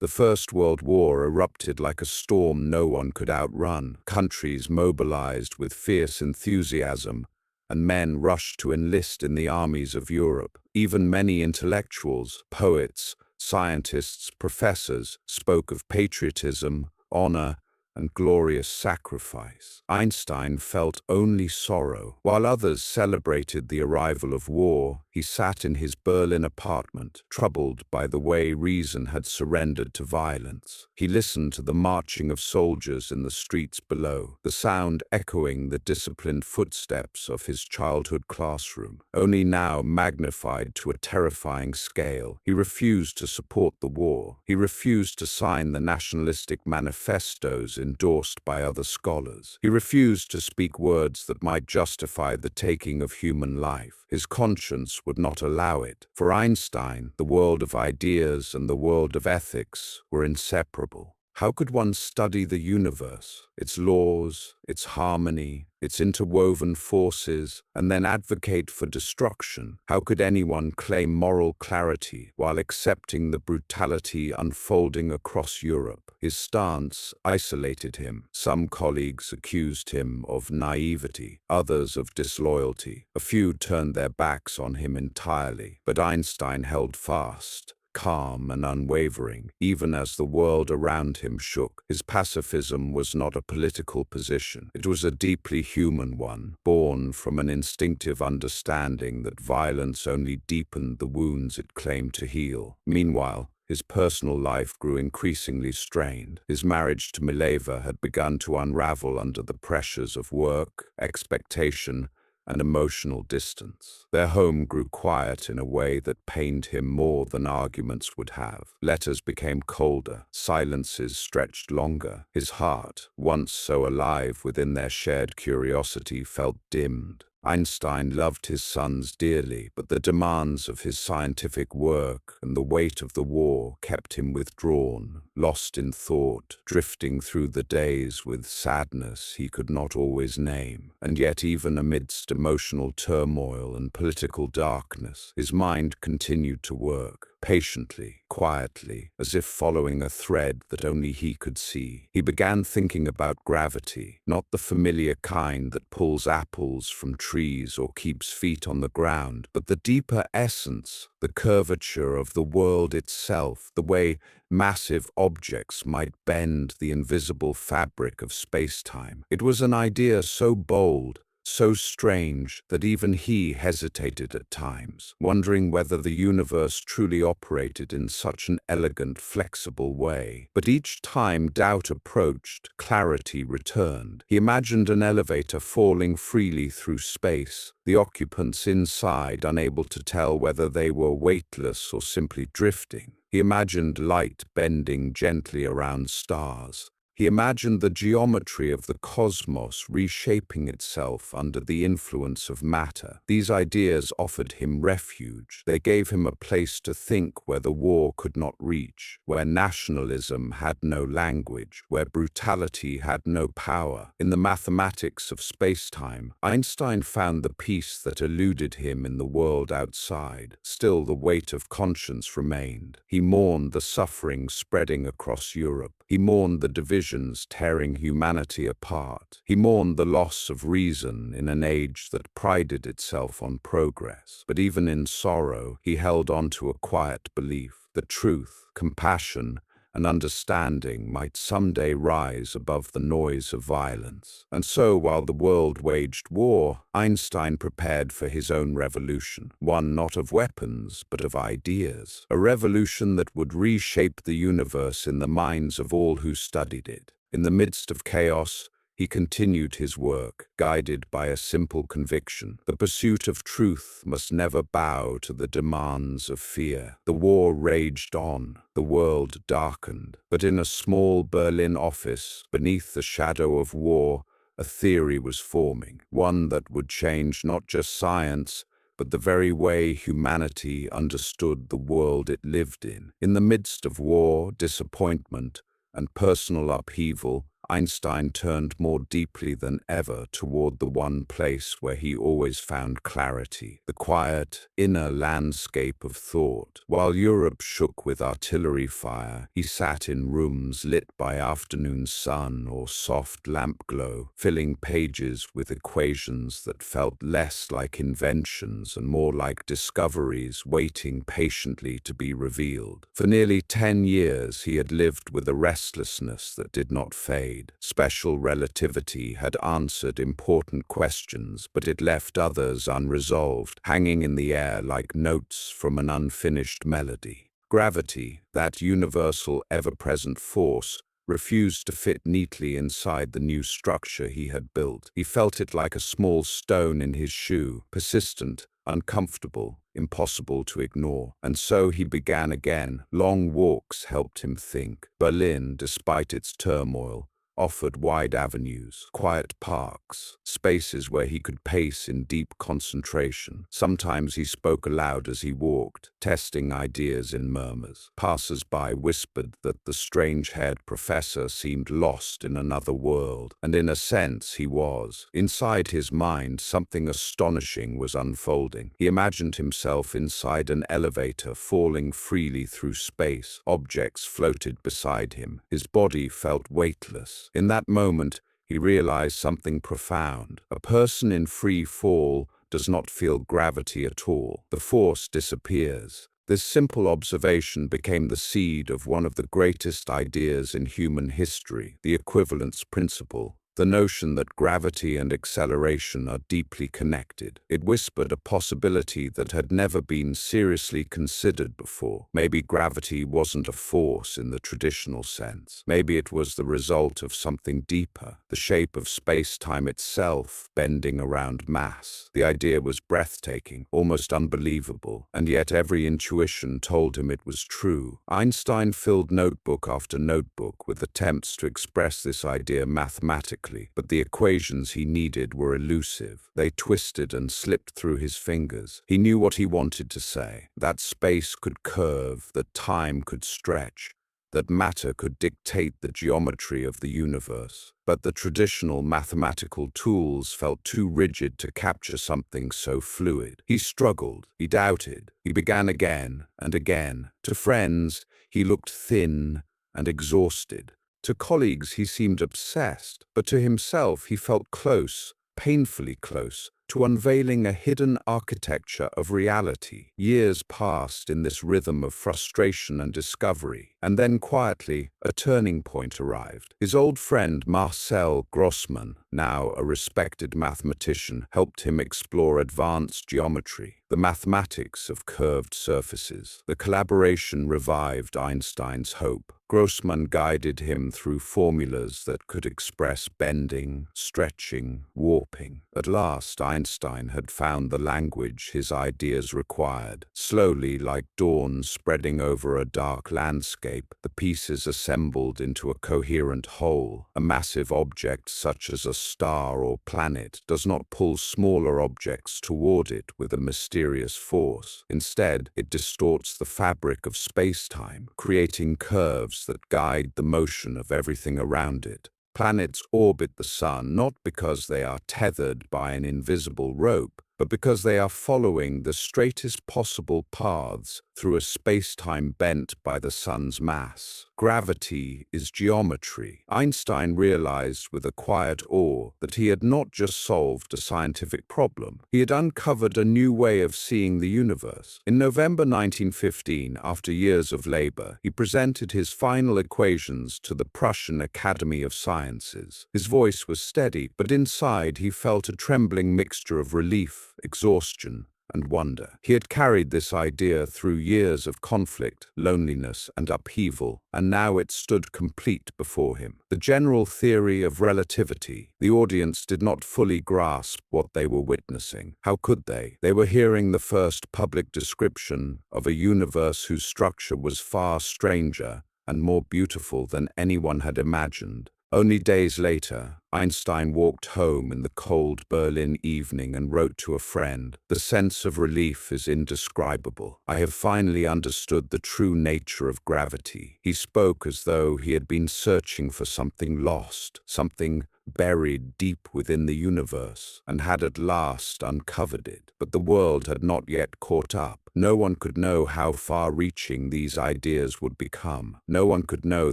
The First World War erupted like a storm no one could outrun. Countries mobilized with fierce enthusiasm, and men rushed to enlist in the armies of Europe. Even many intellectuals, poets, scientists, professors spoke of patriotism, honor, and glorious sacrifice. Einstein felt only sorrow. While others celebrated the arrival of war, he sat in his Berlin apartment, troubled by the way reason had surrendered to violence. He listened to the marching of soldiers in the streets below, the sound echoing the disciplined footsteps of his childhood classroom, only now magnified to a terrifying scale. He refused to support the war. He refused to sign the nationalistic manifestos endorsed by other scholars. He refused to speak words that might justify the taking of human life. His conscience would not allow it. For Einstein, the world of ideas and the world of ethics were inseparable. How could one study the universe, its laws, its harmony, its interwoven forces, and then advocate for destruction? How could anyone claim moral clarity while accepting the brutality unfolding across Europe? His stance isolated him. Some colleagues accused him of naivety, others of disloyalty. A few turned their backs on him entirely, but Einstein held fast, calm and unwavering, even as the world around him shook. His pacifism was not a political position. It was a deeply human one, born from an instinctive understanding that violence only deepened the wounds it claimed to heal. Meanwhile, his personal life grew increasingly strained. His marriage to Mileva had begun to unravel under the pressures of work, expectation, and emotional distance. Their home grew quiet in a way that pained him more than arguments would have. Letters became colder, silences stretched longer. His heart, once so alive within their shared curiosity, felt dimmed. Einstein loved his sons dearly, but the demands of his scientific work and the weight of the war kept him withdrawn, lost in thought, drifting through the days with sadness he could not always name. And yet, even amidst emotional turmoil and political darkness, his mind continued to work. Patiently, quietly, as if following a thread that only he could see. He began thinking about gravity, not the familiar kind that pulls apples from trees or keeps feet on the ground, but the deeper essence, the curvature of the world itself, the way massive objects might bend the invisible fabric of space-time. It was an idea so bold, so strange, that even he hesitated at times, wondering whether the universe truly operated in such an elegant, flexible way. But each time doubt approached, clarity returned. He imagined an elevator falling freely through space, the occupants inside unable to tell whether they were weightless or simply drifting. He imagined light bending gently around stars, He imagined the geometry of the cosmos reshaping itself under the influence of matter. These ideas offered him refuge. They gave him a place to think where the war could not reach, where nationalism had no language, where brutality had no power. In the mathematics of space-time, Einstein found the peace that eluded him in the world outside. Still, the weight of conscience remained. He mourned the suffering spreading across Europe. He mourned the divisions tearing humanity apart. He mourned the loss of reason in an age that prided itself on progress. But even in sorrow, he held on to a quiet belief that truth, compassion, and understanding might someday rise above the noise of violence. And so, while the world waged war, Einstein prepared for his own revolution, one not of weapons, but of ideas, a revolution that would reshape the universe in the minds of all who studied it. In the midst of chaos, he continued his work, guided by a simple conviction. The pursuit of truth must never bow to the demands of fear. The war raged on, the world darkened, but in a small Berlin office, beneath the shadow of war, a theory was forming, one that would change not just science, but the very way humanity understood the world it lived in. In the midst of war, disappointment, and personal upheaval, Einstein turned more deeply than ever toward the one place where he always found clarity, the quiet, inner landscape of thought. While Europe shook with artillery fire, he sat in rooms lit by afternoon sun or soft lamp glow, filling pages with equations that felt less like inventions and more like discoveries waiting patiently to be revealed. For nearly 10 years, he had lived with a restlessness that did not fade. Special relativity had answered important questions, but it left others unresolved, hanging in the air like notes from an unfinished melody. Gravity, that universal, ever-present force, refused to fit neatly inside the new structure he had built. He felt it like a small stone in his shoe, persistent, uncomfortable, impossible to ignore. And so he began again. Long walks helped him think. Berlin, despite its turmoil, offered wide avenues, quiet parks, spaces where he could pace in deep concentration. Sometimes he spoke aloud as he walked, testing ideas in murmurs. Passers-by whispered that the strange-haired professor seemed lost in another world, and in a sense he was. Inside his mind, something astonishing was unfolding. He imagined himself inside an elevator, falling freely through space. Objects floated beside him. His body felt weightless. In that moment, he realized something profound. A person in free fall does not feel gravity at all. The force disappears. This simple observation became the seed of one of the greatest ideas in human history, the equivalence principle. The notion that gravity and acceleration are deeply connected. It whispered a possibility that had never been seriously considered before. Maybe gravity wasn't a force in the traditional sense. Maybe it was the result of something deeper, the shape of space-time itself bending around mass. The idea was breathtaking, almost unbelievable, and yet every intuition told him it was true. Einstein filled notebook after notebook with attempts to express this idea mathematically. But the equations he needed were elusive. They twisted and slipped through his fingers. He knew what he wanted to say, that space could curve, that time could stretch, that matter could dictate the geometry of the universe. But the traditional mathematical tools felt too rigid to capture something so fluid. He struggled, he doubted, he began again and again. To friends, he looked thin and exhausted. To colleagues, he seemed obsessed, but to himself he felt close, painfully close, to unveiling a hidden architecture of reality. Years passed in this rhythm of frustration and discovery, and then quietly, a turning point arrived. His old friend Marcel Grossmann, now a respected mathematician, helped him explore advanced geometry, the mathematics of curved surfaces. The collaboration revived Einstein's hope. Grossmann guided him through formulas that could express bending, stretching, warping. At last, Einstein had found the language his ideas required. Slowly, like dawn spreading over a dark landscape, shape, the pieces assembled into a coherent whole. A massive object such as a star or planet does not pull smaller objects toward it with a mysterious force. Instead, it distorts the fabric of space-time, creating curves that guide the motion of everything around it. Planets orbit the sun not because they are tethered by an invisible rope, but because they are following the straightest possible paths through a space-time bent by the sun's mass. Gravity is geometry. Einstein realized with a quiet awe that he had not just solved a scientific problem, he had uncovered a new way of seeing the universe. In November 1915, after years of labor, he presented his final equations to the Prussian Academy of Sciences. His voice was steady, but inside he felt a trembling mixture of relief, exhaustion, and wonder. He had carried this idea through years of conflict, loneliness, and upheaval, and now it stood complete before him. The general theory of relativity. The audience did not fully grasp what they were witnessing. How could they? They were hearing the first public description of a universe whose structure was far stranger and more beautiful than anyone had imagined. Only days later, Einstein walked home in the cold Berlin evening and wrote to a friend, "The sense of relief is indescribable. I have finally understood the true nature of gravity." He spoke as though he had been searching for something lost, something buried deep within the universe, and had at last uncovered it. But the world had not yet caught up. No one could know how far-reaching these ideas would become. No one could know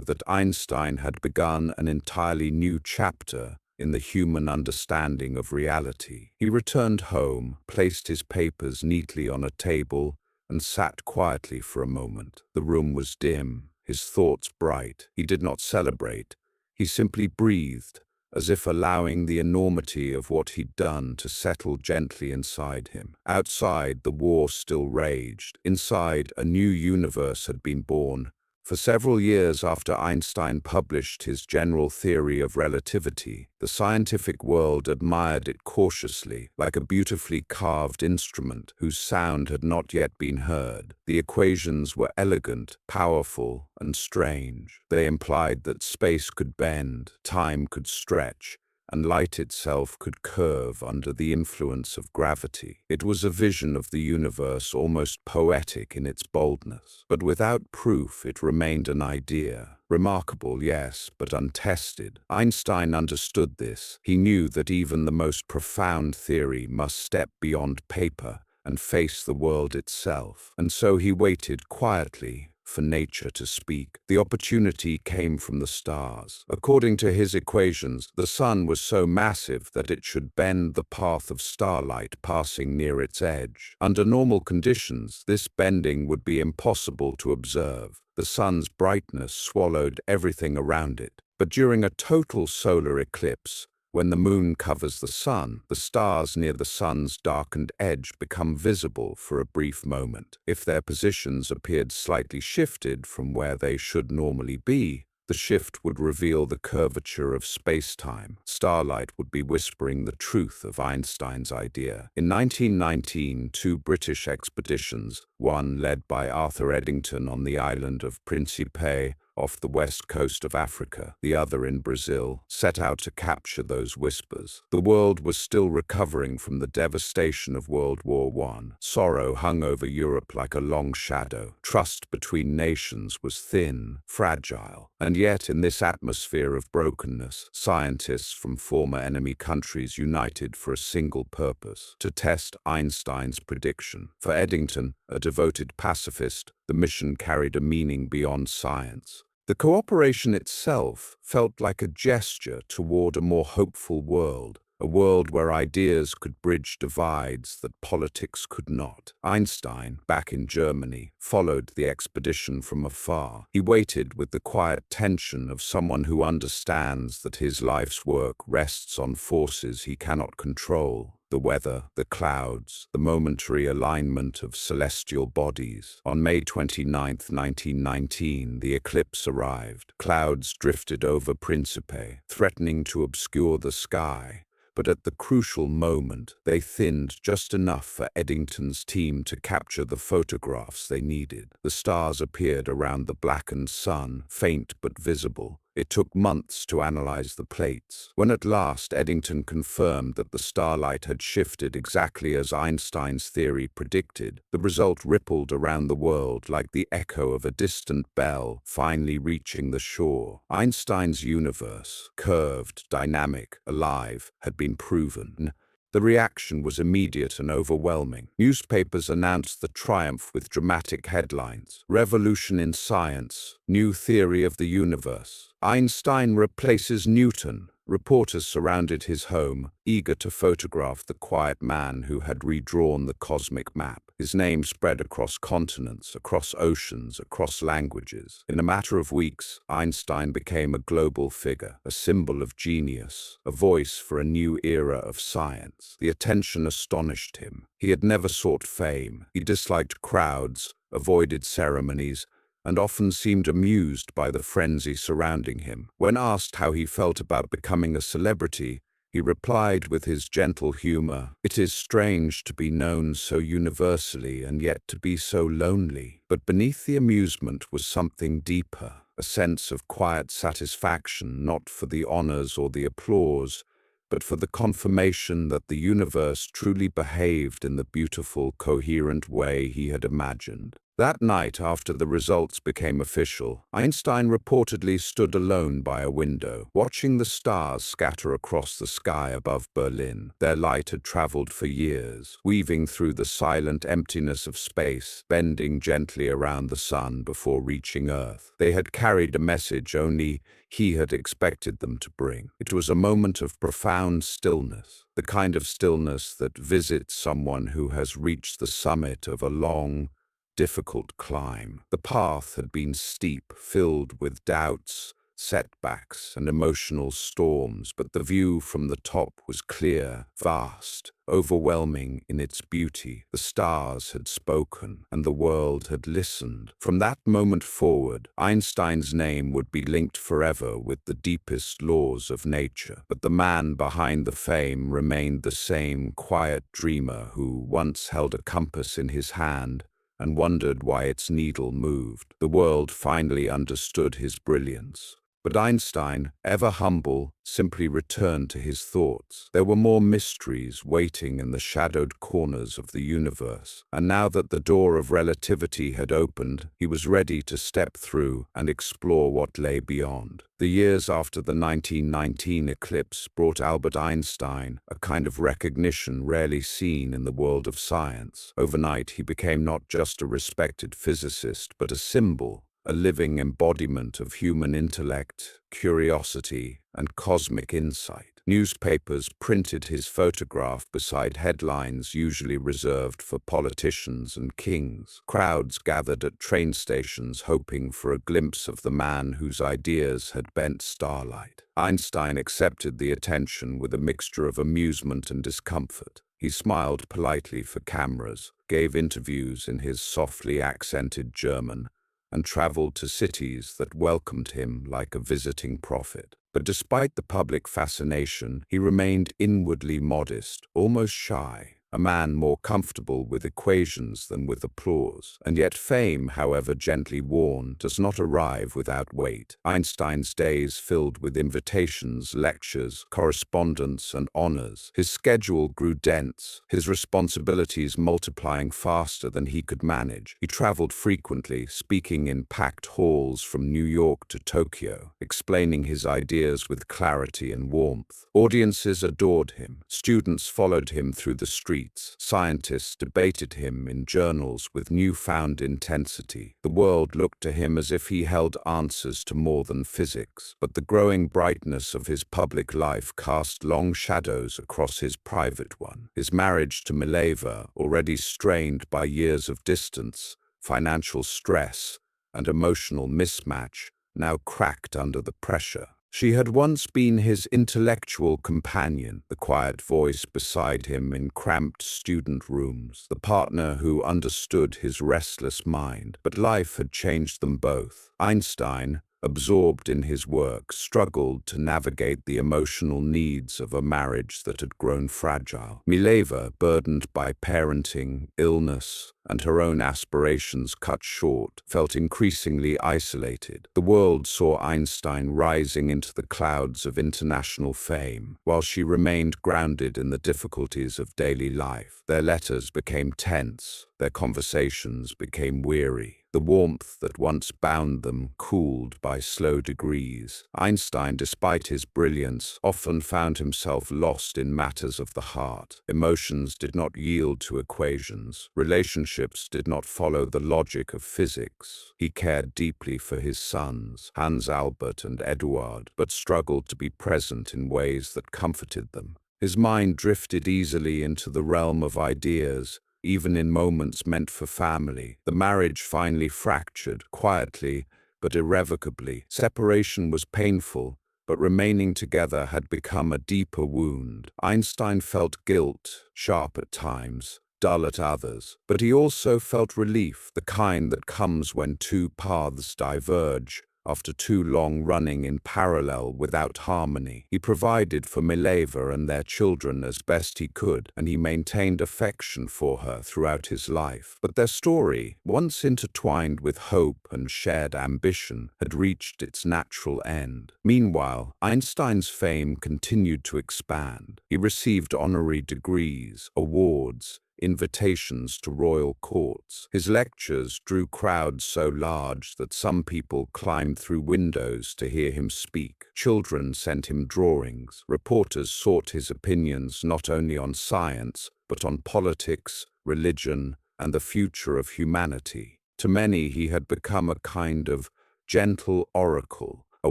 that Einstein had begun an entirely new chapter in the human understanding of reality. He returned home, placed his papers neatly on a table, and sat quietly for a moment. The room was dim, his thoughts bright. He did not celebrate. He simply breathed, as if allowing the enormity of what he'd done to settle gently inside him. Outside, the war still raged. Inside, a new universe had been born. For several years after Einstein published his general theory of relativity, the scientific world admired it cautiously, like a beautifully carved instrument whose sound had not yet been heard. The equations were elegant, powerful, and strange. They implied that space could bend, time could stretch, and light itself could curve under the influence of gravity. It was a vision of the universe almost poetic in its boldness. But without proof, it remained an idea. Remarkable, yes, but untested. Einstein understood this. He knew that even the most profound theory must step beyond paper and face the world itself. And so he waited quietly for nature to speak. The opportunity came from the stars. According to his equations, the sun was so massive that it should bend the path of starlight passing near its edge. Under normal conditions, this bending would be impossible to observe. The sun's brightness swallowed everything around it. But during a total solar eclipse, when the moon covers the sun, the stars near the sun's darkened edge become visible for a brief moment. If their positions appeared slightly shifted from where they should normally be, the shift would reveal the curvature of space-time. Starlight would be whispering the truth of Einstein's idea. In 1919, two British expeditions, one led by Arthur Eddington on the island of Principe, off the west coast of Africa, the other in Brazil, set out to capture those whispers. The world was still recovering from the devastation of World War I. Sorrow hung over Europe like a long shadow. Trust between nations was thin, fragile. And yet, in this atmosphere of brokenness, scientists from former enemy countries united for a single purpose: to test Einstein's prediction. For Eddington, a devoted pacifist, the mission carried a meaning beyond science. The cooperation itself felt like a gesture toward a more hopeful world, a world where ideas could bridge divides that politics could not. Einstein, back in Germany, followed the expedition from afar. He waited with the quiet tension of someone who understands that his life's work rests on forces he cannot control. The weather, the clouds, the momentary alignment of celestial bodies. On May 29, 1919, the eclipse arrived. Clouds drifted over Principe, threatening to obscure the sky. But at the crucial moment, they thinned just enough for Eddington's team to capture the photographs they needed. The stars appeared around the blackened sun, faint but visible. It took months to analyze the plates. When at last Eddington confirmed that the starlight had shifted exactly as Einstein's theory predicted, the result rippled around the world like the echo of a distant bell finally reaching the shore. Einstein's universe, curved, dynamic, alive, had been proven. The reaction was immediate and overwhelming. Newspapers announced the triumph with dramatic headlines. Revolution in science, new theory of the universe. Einstein replaces Newton. Reporters surrounded his home, eager to photograph the quiet man who had redrawn the cosmic map. His name spread across continents, across oceans, across languages. In a matter of weeks, Einstein became a global figure, a symbol of genius, a voice for a new era of science. The attention astonished him. He had never sought fame. He disliked crowds, avoided ceremonies, and often seemed amused by the frenzy surrounding him. When asked how he felt about becoming a celebrity, he replied with his gentle humor, "It is strange to be known so universally and yet to be so lonely." But beneath the amusement was something deeper, a sense of quiet satisfaction, not for the honors or the applause, but for the confirmation that the universe truly behaved in the beautiful, coherent way he had imagined. That night, after the results became official, Einstein reportedly stood alone by a window, watching the stars scatter across the sky above Berlin. Their light had traveled for years, weaving through the silent emptiness of space, bending gently around the sun before reaching Earth. They had carried a message only he had expected them to bring. It was a moment of profound stillness, the kind of stillness that visits someone who has reached the summit of a long, difficult climb. The path had been steep, filled with doubts, setbacks, and emotional storms, but the view from the top was clear, vast, overwhelming in its beauty. The stars had spoken, and the world had listened. From that moment forward, Einstein's name would be linked forever with the deepest laws of nature. But the man behind the fame remained the same quiet dreamer who once held a compass in his hand and wondered why its needle moved. The world finally understood his brilliance. But Einstein, ever humble, simply returned to his thoughts. There were more mysteries waiting in the shadowed corners of the universe, and now that the door of relativity had opened, he was ready to step through and explore what lay beyond. The years after the 1919 eclipse brought Albert Einstein a kind of recognition rarely seen in the world of science. Overnight, he became not just a respected physicist, but a symbol, a living embodiment of human intellect, curiosity, and cosmic insight. Newspapers printed his photograph beside headlines usually reserved for politicians and kings. Crowds gathered at train stations hoping for a glimpse of the man whose ideas had bent starlight. Einstein accepted the attention with a mixture of amusement and discomfort. He smiled politely for cameras, gave interviews in his softly accented German, and traveled to cities that welcomed him like a visiting prophet. But despite the public fascination, he remained inwardly modest, almost shy, a man more comfortable with equations than with applause. And yet fame, however gently worn, does not arrive without weight. Einstein's days filled with invitations, lectures, correspondence, and honors. His schedule grew dense, his responsibilities multiplying faster than he could manage. He traveled frequently, speaking in packed halls from New York to Tokyo, explaining his ideas with clarity and warmth. Audiences adored him. Students followed him through the streets. Scientists debated him in journals with newfound intensity. The world looked to him as if he held answers to more than physics. But the growing brightness of his public life cast long shadows across his private one. His marriage to Mileva, already strained by years of distance, financial stress, and emotional mismatch, now cracked under the pressure. She had once been his intellectual companion, the quiet voice beside him in cramped student rooms, the partner who understood his restless mind. But life had changed them both. Einstein, absorbed in his work, struggled to navigate the emotional needs of a marriage that had grown fragile. Mileva, burdened by parenting, illness, and her own aspirations cut short, felt increasingly isolated. The world saw Einstein rising into the clouds of international fame, while she remained grounded in the difficulties of daily life. Their letters became tense, their conversations became weary. The warmth that once bound them cooled by slow degrees. Einstein, despite his brilliance, often found himself lost in matters of the heart. Emotions did not yield to equations. Relationships did not follow the logic of physics. He cared deeply for his sons, Hans Albert and Eduard, but struggled to be present in ways that comforted them. His mind drifted easily into the realm of ideas, even in moments meant for family. The marriage finally fractured, quietly but irrevocably. Separation was painful, but remaining together had become a deeper wound. Einstein felt guilt, sharp at times, dull at others, but he also felt relief, the kind that comes when two paths diverge after too long running in parallel without harmony. He provided for Mileva and their children as best he could, and he maintained affection for her throughout his life. But their story, once intertwined with hope and shared ambition, had reached its natural end. Meanwhile, Einstein's fame continued to expand. He received honorary degrees, awards, invitations to royal courts. His lectures drew crowds so large that some people climbed through windows to hear him speak. Children sent him drawings. Reporters sought his opinions not only on science, but on politics, religion, and the future of humanity. To many, he had become a kind of gentle oracle, a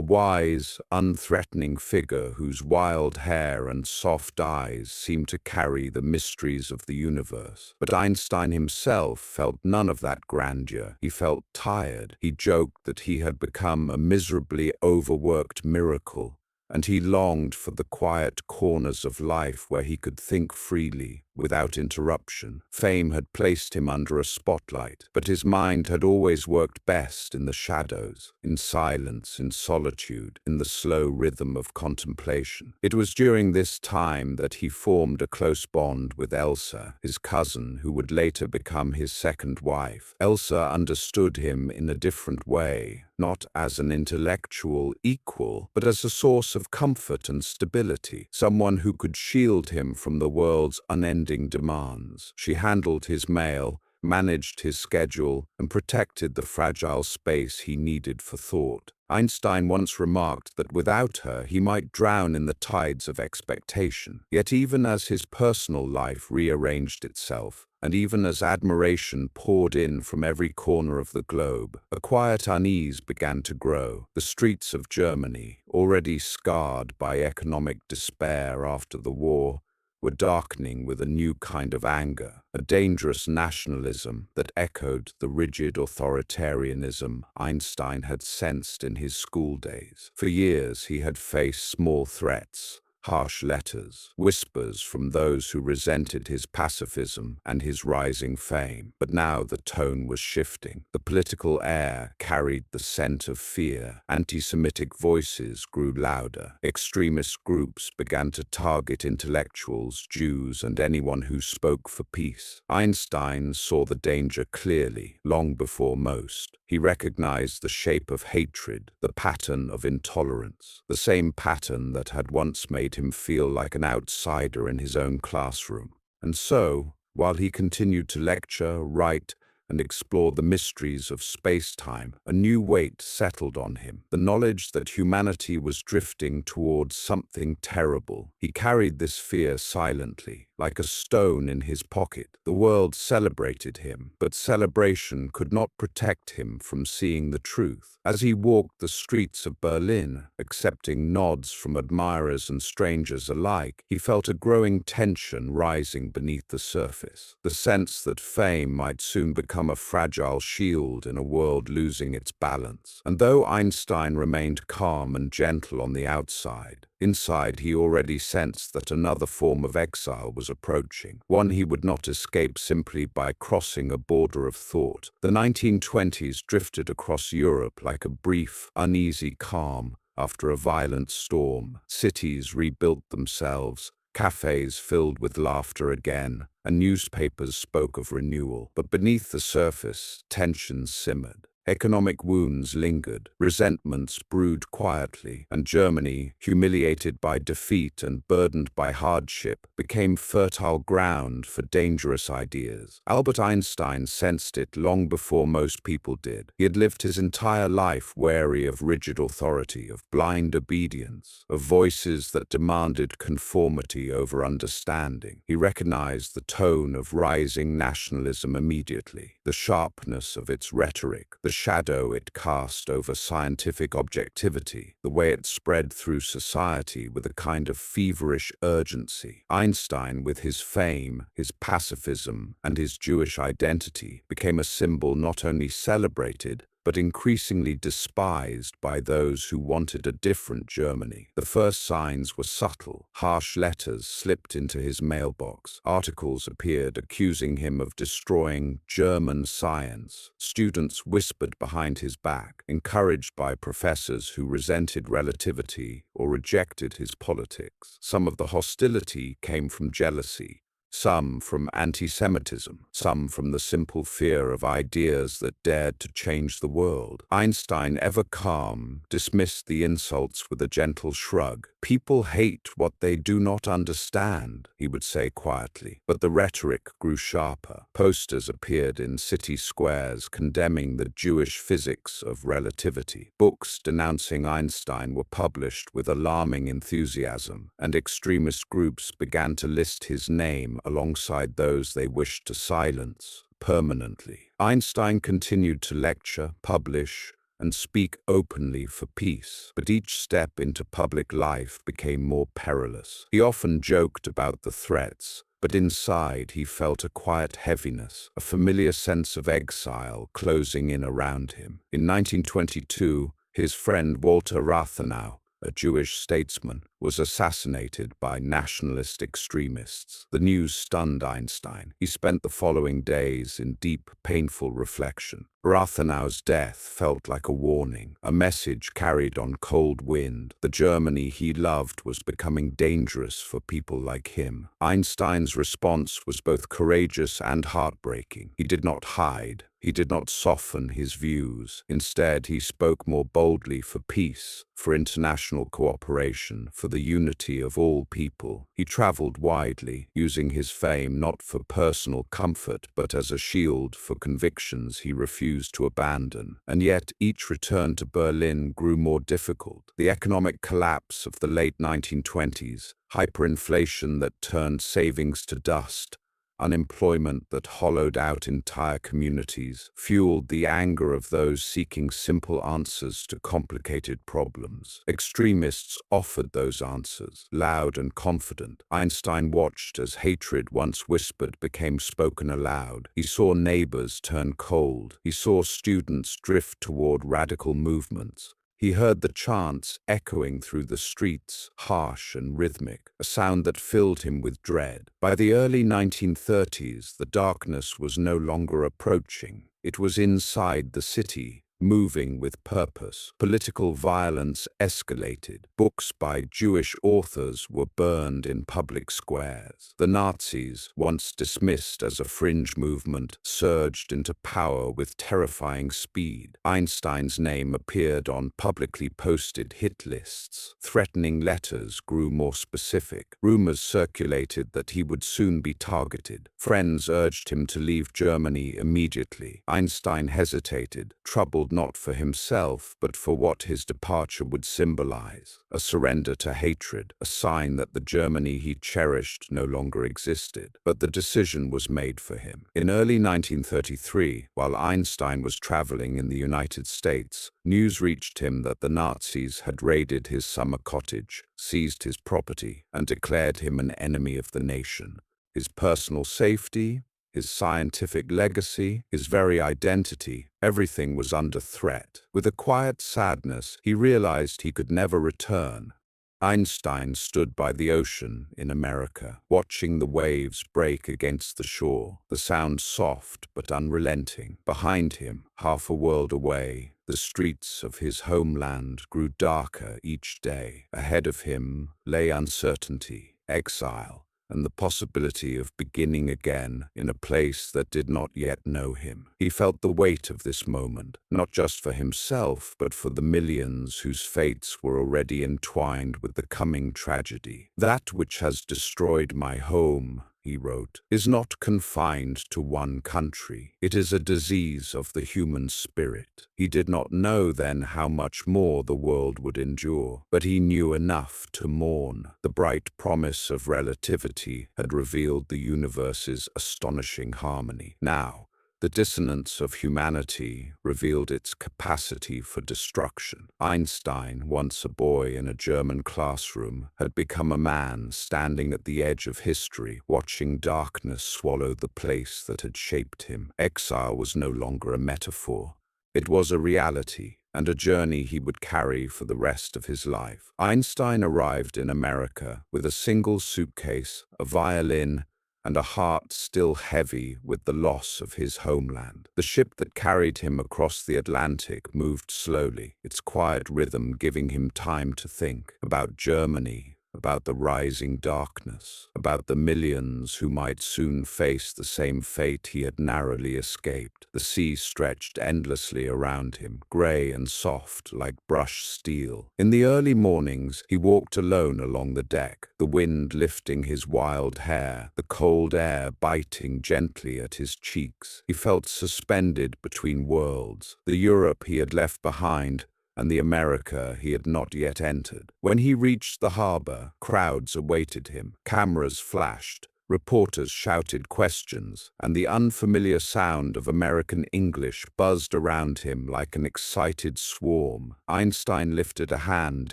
wise, unthreatening figure whose wild hair and soft eyes seemed to carry the mysteries of the universe. But Einstein himself felt none of that grandeur. He felt tired. He joked that he had become a miserably overworked miracle, and he longed for the quiet corners of life where he could think freely, without interruption. Fame had placed him under a spotlight, but his mind had always worked best in the shadows, in silence, in solitude, in the slow rhythm of contemplation. It was during this time that he formed a close bond with Elsa, his cousin, who would later become his second wife. Elsa understood him in a different way, not as an intellectual equal, but as a source of comfort and stability, someone who could shield him from the world's unending demands. She handled his mail, managed his schedule, and protected the fragile space he needed for thought. Einstein once remarked that without her, he might drown in the tides of expectation. Yet even as his personal life rearranged itself, and even as admiration poured in from every corner of the globe, a quiet unease began to grow. The streets of Germany, already scarred by economic despair after the war, were darkening with a new kind of anger, a dangerous nationalism that echoed the rigid authoritarianism Einstein had sensed in his school days. For years he had faced small threats, harsh letters, whispers from those who resented his pacifism and his rising fame. But now the tone was shifting. The political air carried the scent of fear. Anti-Semitic voices grew louder. Extremist groups began to target intellectuals, Jews, and anyone who spoke for peace. Einstein saw the danger clearly, long before most. He recognized the shape of hatred, the pattern of intolerance, the same pattern that had once made him feel like an outsider in his own classroom. And so, while he continued to lecture, write, and explore the mysteries of space-time, a new weight settled on him, the knowledge that humanity was drifting towards something terrible. He carried this fear silently, like a stone in his pocket. The world celebrated him, but celebration could not protect him from seeing the truth. As he walked the streets of Berlin, accepting nods from admirers and strangers alike, he felt a growing tension rising beneath the surface. The sense that fame might soon become a fragile shield in a world losing its balance. And though Einstein remained calm and gentle on the outside, Inside, he already sensed that another form of exile was approaching, one he would not escape simply by crossing a border of thought. The 1920s drifted across Europe like a brief, uneasy calm after a violent storm. Cities rebuilt themselves, cafes filled with laughter again, and newspapers spoke of renewal. But beneath the surface, tensions simmered. Economic wounds lingered, resentments brewed quietly, and Germany, humiliated by defeat and burdened by hardship, became fertile ground for dangerous ideas. Albert Einstein sensed it long before most people did. He had lived his entire life wary of rigid authority, of blind obedience, of voices that demanded conformity over understanding. He recognized the tone of rising nationalism immediately, the sharpness of its rhetoric, the shadow it cast over scientific objectivity, the way it spread through society with a kind of feverish urgency. Einstein, with his fame, his pacifism, and his Jewish identity, became a symbol not only celebrated, but increasingly despised by those who wanted a different Germany. The first signs were subtle. Harsh letters slipped into his mailbox. Articles appeared accusing him of destroying German science. Students whispered behind his back, encouraged by professors who resented relativity or rejected his politics. Some of the hostility came from jealousy, some from anti-Semitism, some from the simple fear of ideas that dared to change the world. Einstein, ever calm, dismissed the insults with a gentle shrug. "People hate what they do not understand," he would say quietly. But the rhetoric grew sharper. Posters appeared in city squares condemning the Jewish physics of relativity. Books denouncing Einstein were published with alarming enthusiasm, and extremist groups began to list his name alongside those they wished to silence permanently. Einstein continued to lecture, publish, and speak openly for peace, but each step into public life became more perilous. He often joked about the threats, but inside he felt a quiet heaviness, a familiar sense of exile closing in around him. In 1922, his friend Walter Rathenau, a Jewish statesman, was assassinated by nationalist extremists. The news stunned Einstein. He spent the following days in deep, painful reflection. Rathenau's death felt like a warning, a message carried on cold wind. The Germany he loved was becoming dangerous for people like him. Einstein's response was both courageous and heartbreaking. He did not hide. He did not soften his views. Instead, he spoke more boldly for peace, for international cooperation, for the unity of all people. He traveled widely, using his fame not for personal comfort, but as a shield for convictions he refused to abandon. And yet, each return to Berlin grew more difficult. The economic collapse of the late 1920s, hyperinflation that turned savings to dust, unemployment that hollowed out entire communities, fueled the anger of those seeking simple answers to complicated problems. Extremists offered those answers, loud and confident. Einstein watched as hatred once whispered became spoken aloud. He saw neighbors turn cold. He saw students drift toward radical movements. He heard the chants echoing through the streets, harsh and rhythmic, a sound that filled him with dread. By the early 1930s, the darkness was no longer approaching. It was inside the city, moving with purpose. Political violence escalated. Books by Jewish authors were burned in public squares. The Nazis, once dismissed as a fringe movement, surged into power with terrifying speed. Einstein's name appeared on publicly posted hit lists. Threatening letters grew more specific. Rumors circulated that he would soon be targeted. Friends urged him to leave Germany immediately. Einstein hesitated, troubled not for himself, but for what his departure would symbolize: a surrender to hatred, a sign that the Germany he cherished no longer existed. But the decision was made for him. In early 1933, while Einstein was traveling in the United States, news reached him that the Nazis had raided his summer cottage, seized his property, and declared him an enemy of the nation. His personal safety, his scientific legacy, his very identity, everything was under threat. With a quiet sadness, he realized he could never return. Einstein stood by the ocean in America, watching the waves break against the shore, the sound soft but unrelenting. Behind him, half a world away, the streets of his homeland grew darker each day. Ahead of him lay uncertainty, exile, and the possibility of beginning again in a place that did not yet know him. He felt the weight of this moment, not just for himself, but for the millions whose fates were already entwined with the coming tragedy. "That which has destroyed my home," he wrote, "is not confined to one country. It is a disease of the human spirit." He did not know then how much more the world would endure, but he knew enough to mourn. The bright promise of relativity had revealed the universe's astonishing harmony. Now, the dissonance of humanity revealed its capacity for destruction. Einstein, once a boy in a German classroom, had become a man standing at the edge of history, watching darkness swallow the place that had shaped him. Exile was no longer a metaphor. It was a reality, and a journey he would carry for the rest of his life. Einstein arrived in America with a single suitcase, a violin, and a heart still heavy with the loss of his homeland. The ship that carried him across the Atlantic moved slowly, its quiet rhythm giving him time to think about Germany, about the rising darkness, about the millions who might soon face the same fate he had narrowly escaped. The sea stretched endlessly around him, gray and soft like brushed steel. In the early mornings, he walked alone along the deck, the wind lifting his wild hair, the cold air biting gently at his cheeks. He felt suspended between worlds, the Europe he had left behind and the America he had not yet entered. When he reached the harbor, crowds awaited him. Cameras flashed, reporters shouted questions, and the unfamiliar sound of American English buzzed around him like an excited swarm. Einstein lifted a hand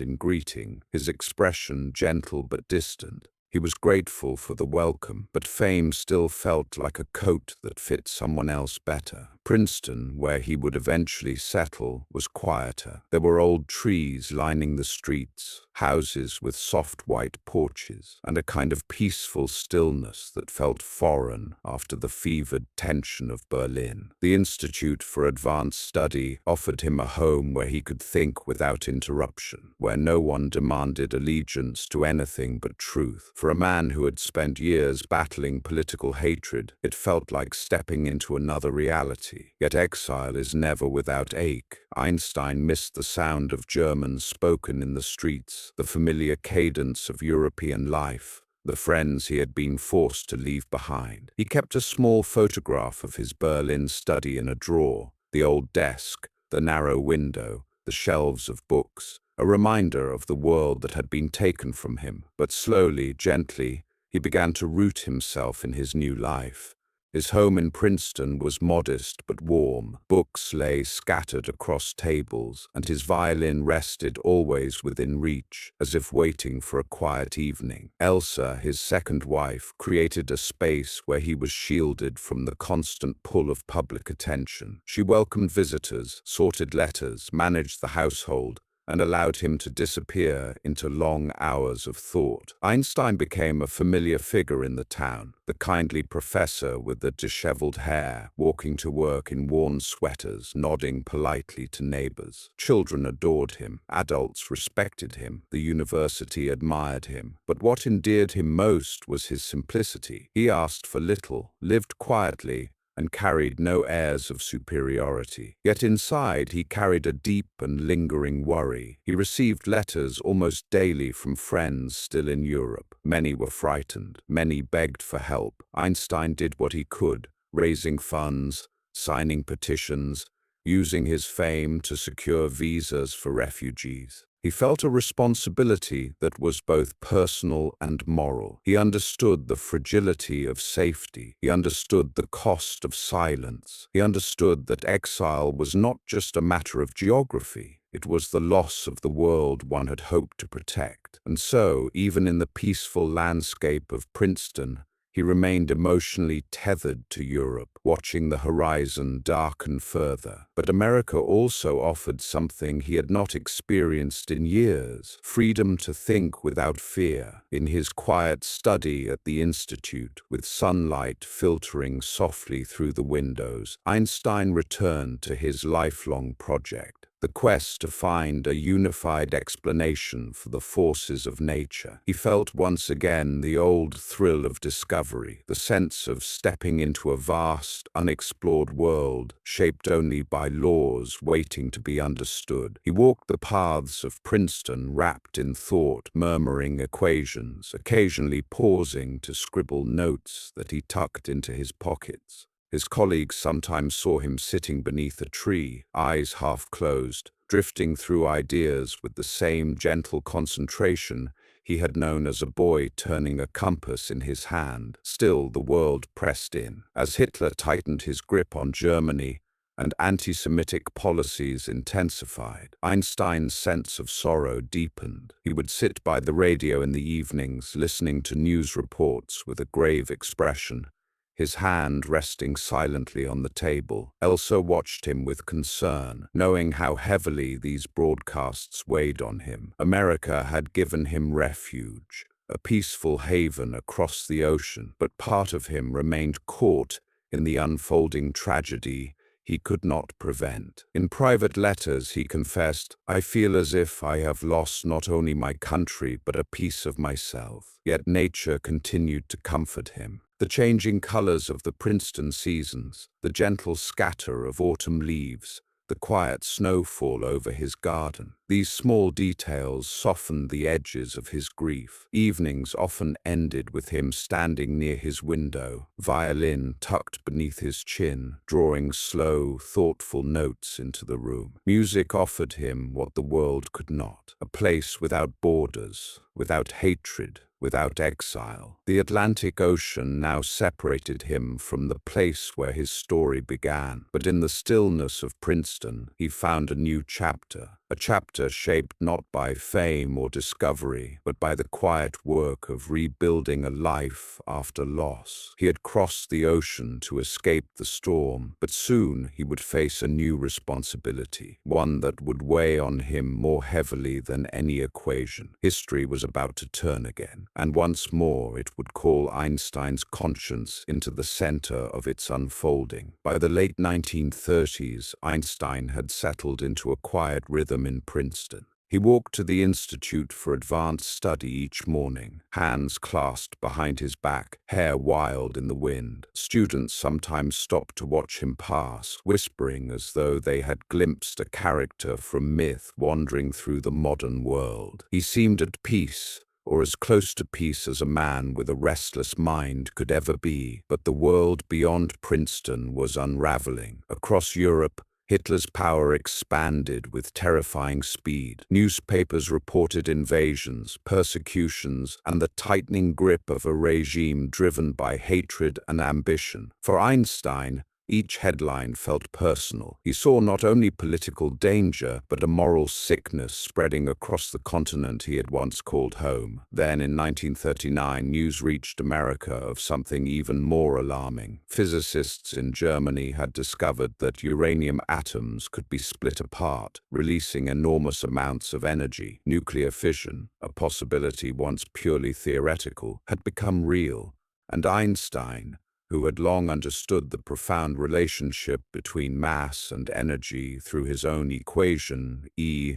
in greeting, his expression gentle but distant. He was grateful for the welcome, but fame still felt like a coat that fit someone else better. Princeton, where he would eventually settle, was quieter. There were old trees lining the streets, houses with soft white porches, and a kind of peaceful stillness that felt foreign after the fevered tension of Berlin. The Institute for Advanced Study offered him a home where he could think without interruption, where no one demanded allegiance to anything but truth. For a man who had spent years battling political hatred, it felt like stepping into another reality. Yet exile is never without ache. Einstein missed the sound of German spoken in the streets, the familiar cadence of European life, the friends he had been forced to leave behind. He kept a small photograph of his Berlin study in a drawer, the old desk, the narrow window, the shelves of books, a reminder of the world that had been taken from him. But slowly, gently, he began to root himself in his new life. His home in Princeton was modest but warm. Books lay scattered across tables, and his violin rested always within reach, as if waiting for a quiet evening. Elsa, his second wife, created a space where he was shielded from the constant pull of public attention. She welcomed visitors, sorted letters, managed the household, and allowed him to disappear into long hours of thought. Einstein became a familiar figure in the town, the kindly professor with the disheveled hair, walking to work in worn sweaters, nodding politely to neighbors. Children adored him, adults respected him, the university admired him. But what endeared him most was his simplicity. He asked for little, lived quietly, and carried no airs of superiority. Yet inside he carried a deep and lingering worry. He received letters almost daily from friends still in Europe. Many were frightened, many begged for help. Einstein did what he could, raising funds, signing petitions, using his fame to secure visas for refugees. He felt a responsibility that was both personal and moral. He understood the fragility of safety. He understood the cost of silence. He understood that exile was not just a matter of geography. It was the loss of the world one had hoped to protect. And so, even in the peaceful landscape of Princeton, he remained emotionally tethered to Europe. watching the horizon darken further. But America also offered something he had not experienced in years: freedom to think without fear. In his quiet study at the Institute, with sunlight filtering softly through the windows, Einstein returned to his lifelong project: the quest to find a unified explanation for the forces of nature. He felt once again the old thrill of discovery, the sense of stepping into a vast, unexplored world, shaped only by laws waiting to be understood. He walked the paths of Princeton wrapped in thought, murmuring equations, occasionally pausing to scribble notes that he tucked into his pockets. His colleagues sometimes saw him sitting beneath a tree, eyes half closed, drifting through ideas with the same gentle concentration he had known as a boy turning a compass in his hand. Still, the world pressed in. As Hitler tightened his grip on Germany and anti-Semitic policies intensified, Einstein's sense of sorrow deepened. He would sit by the radio in the evenings, listening to news reports with a grave expression, his hand resting silently on the table. Elsa watched him with concern, knowing how heavily these broadcasts weighed on him. America had given him refuge, a peaceful haven across the ocean, but part of him remained caught in the unfolding tragedy he could not prevent. In private letters he confessed, "I feel as if I have lost not only my country but a piece of myself." Yet nature continued to comfort him. The changing colors of the Princeton seasons, the gentle scatter of autumn leaves, the quiet snowfall over his garden. These small details softened the edges of his grief. Evenings often ended with him standing near his window, violin tucked beneath his chin, drawing slow, thoughtful notes into the room. Music offered him what the world could not: a place without borders, without hatred, without exile. The Atlantic Ocean now separated him from the place where his story began. But in the stillness of Princeton, he found a new chapter, a chapter shaped not by fame or discovery, but by the quiet work of rebuilding a life after loss. He had crossed the ocean to escape the storm, but soon he would face a new responsibility, one that would weigh on him more heavily than any equation. History was about to turn again, and once more it would call Einstein's conscience into the center of its unfolding. By the late 1930s, Einstein had settled into a quiet rhythm in Princeton. He walked to the Institute for Advanced Study each morning, hands clasped behind his back, hair wild in the wind. Students sometimes stopped to watch him pass, whispering as though they had glimpsed a character from myth wandering through the modern world. He seemed at peace, or as close to peace as a man with a restless mind could ever be. But the world beyond Princeton was unraveling. Across Europe, Hitler's power expanded with terrifying speed. Newspapers reported invasions, persecutions, and the tightening grip of a regime driven by hatred and ambition. For Einstein, each headline felt personal. He saw not only political danger, but a moral sickness spreading across the continent he had once called home. Then, in 1939, news reached America of something even more alarming. Physicists in Germany had discovered that uranium atoms could be split apart, releasing enormous amounts of energy. Nuclear fission, a possibility once purely theoretical, had become real, and Einstein, who had long understood the profound relationship between mass and energy through his own equation, E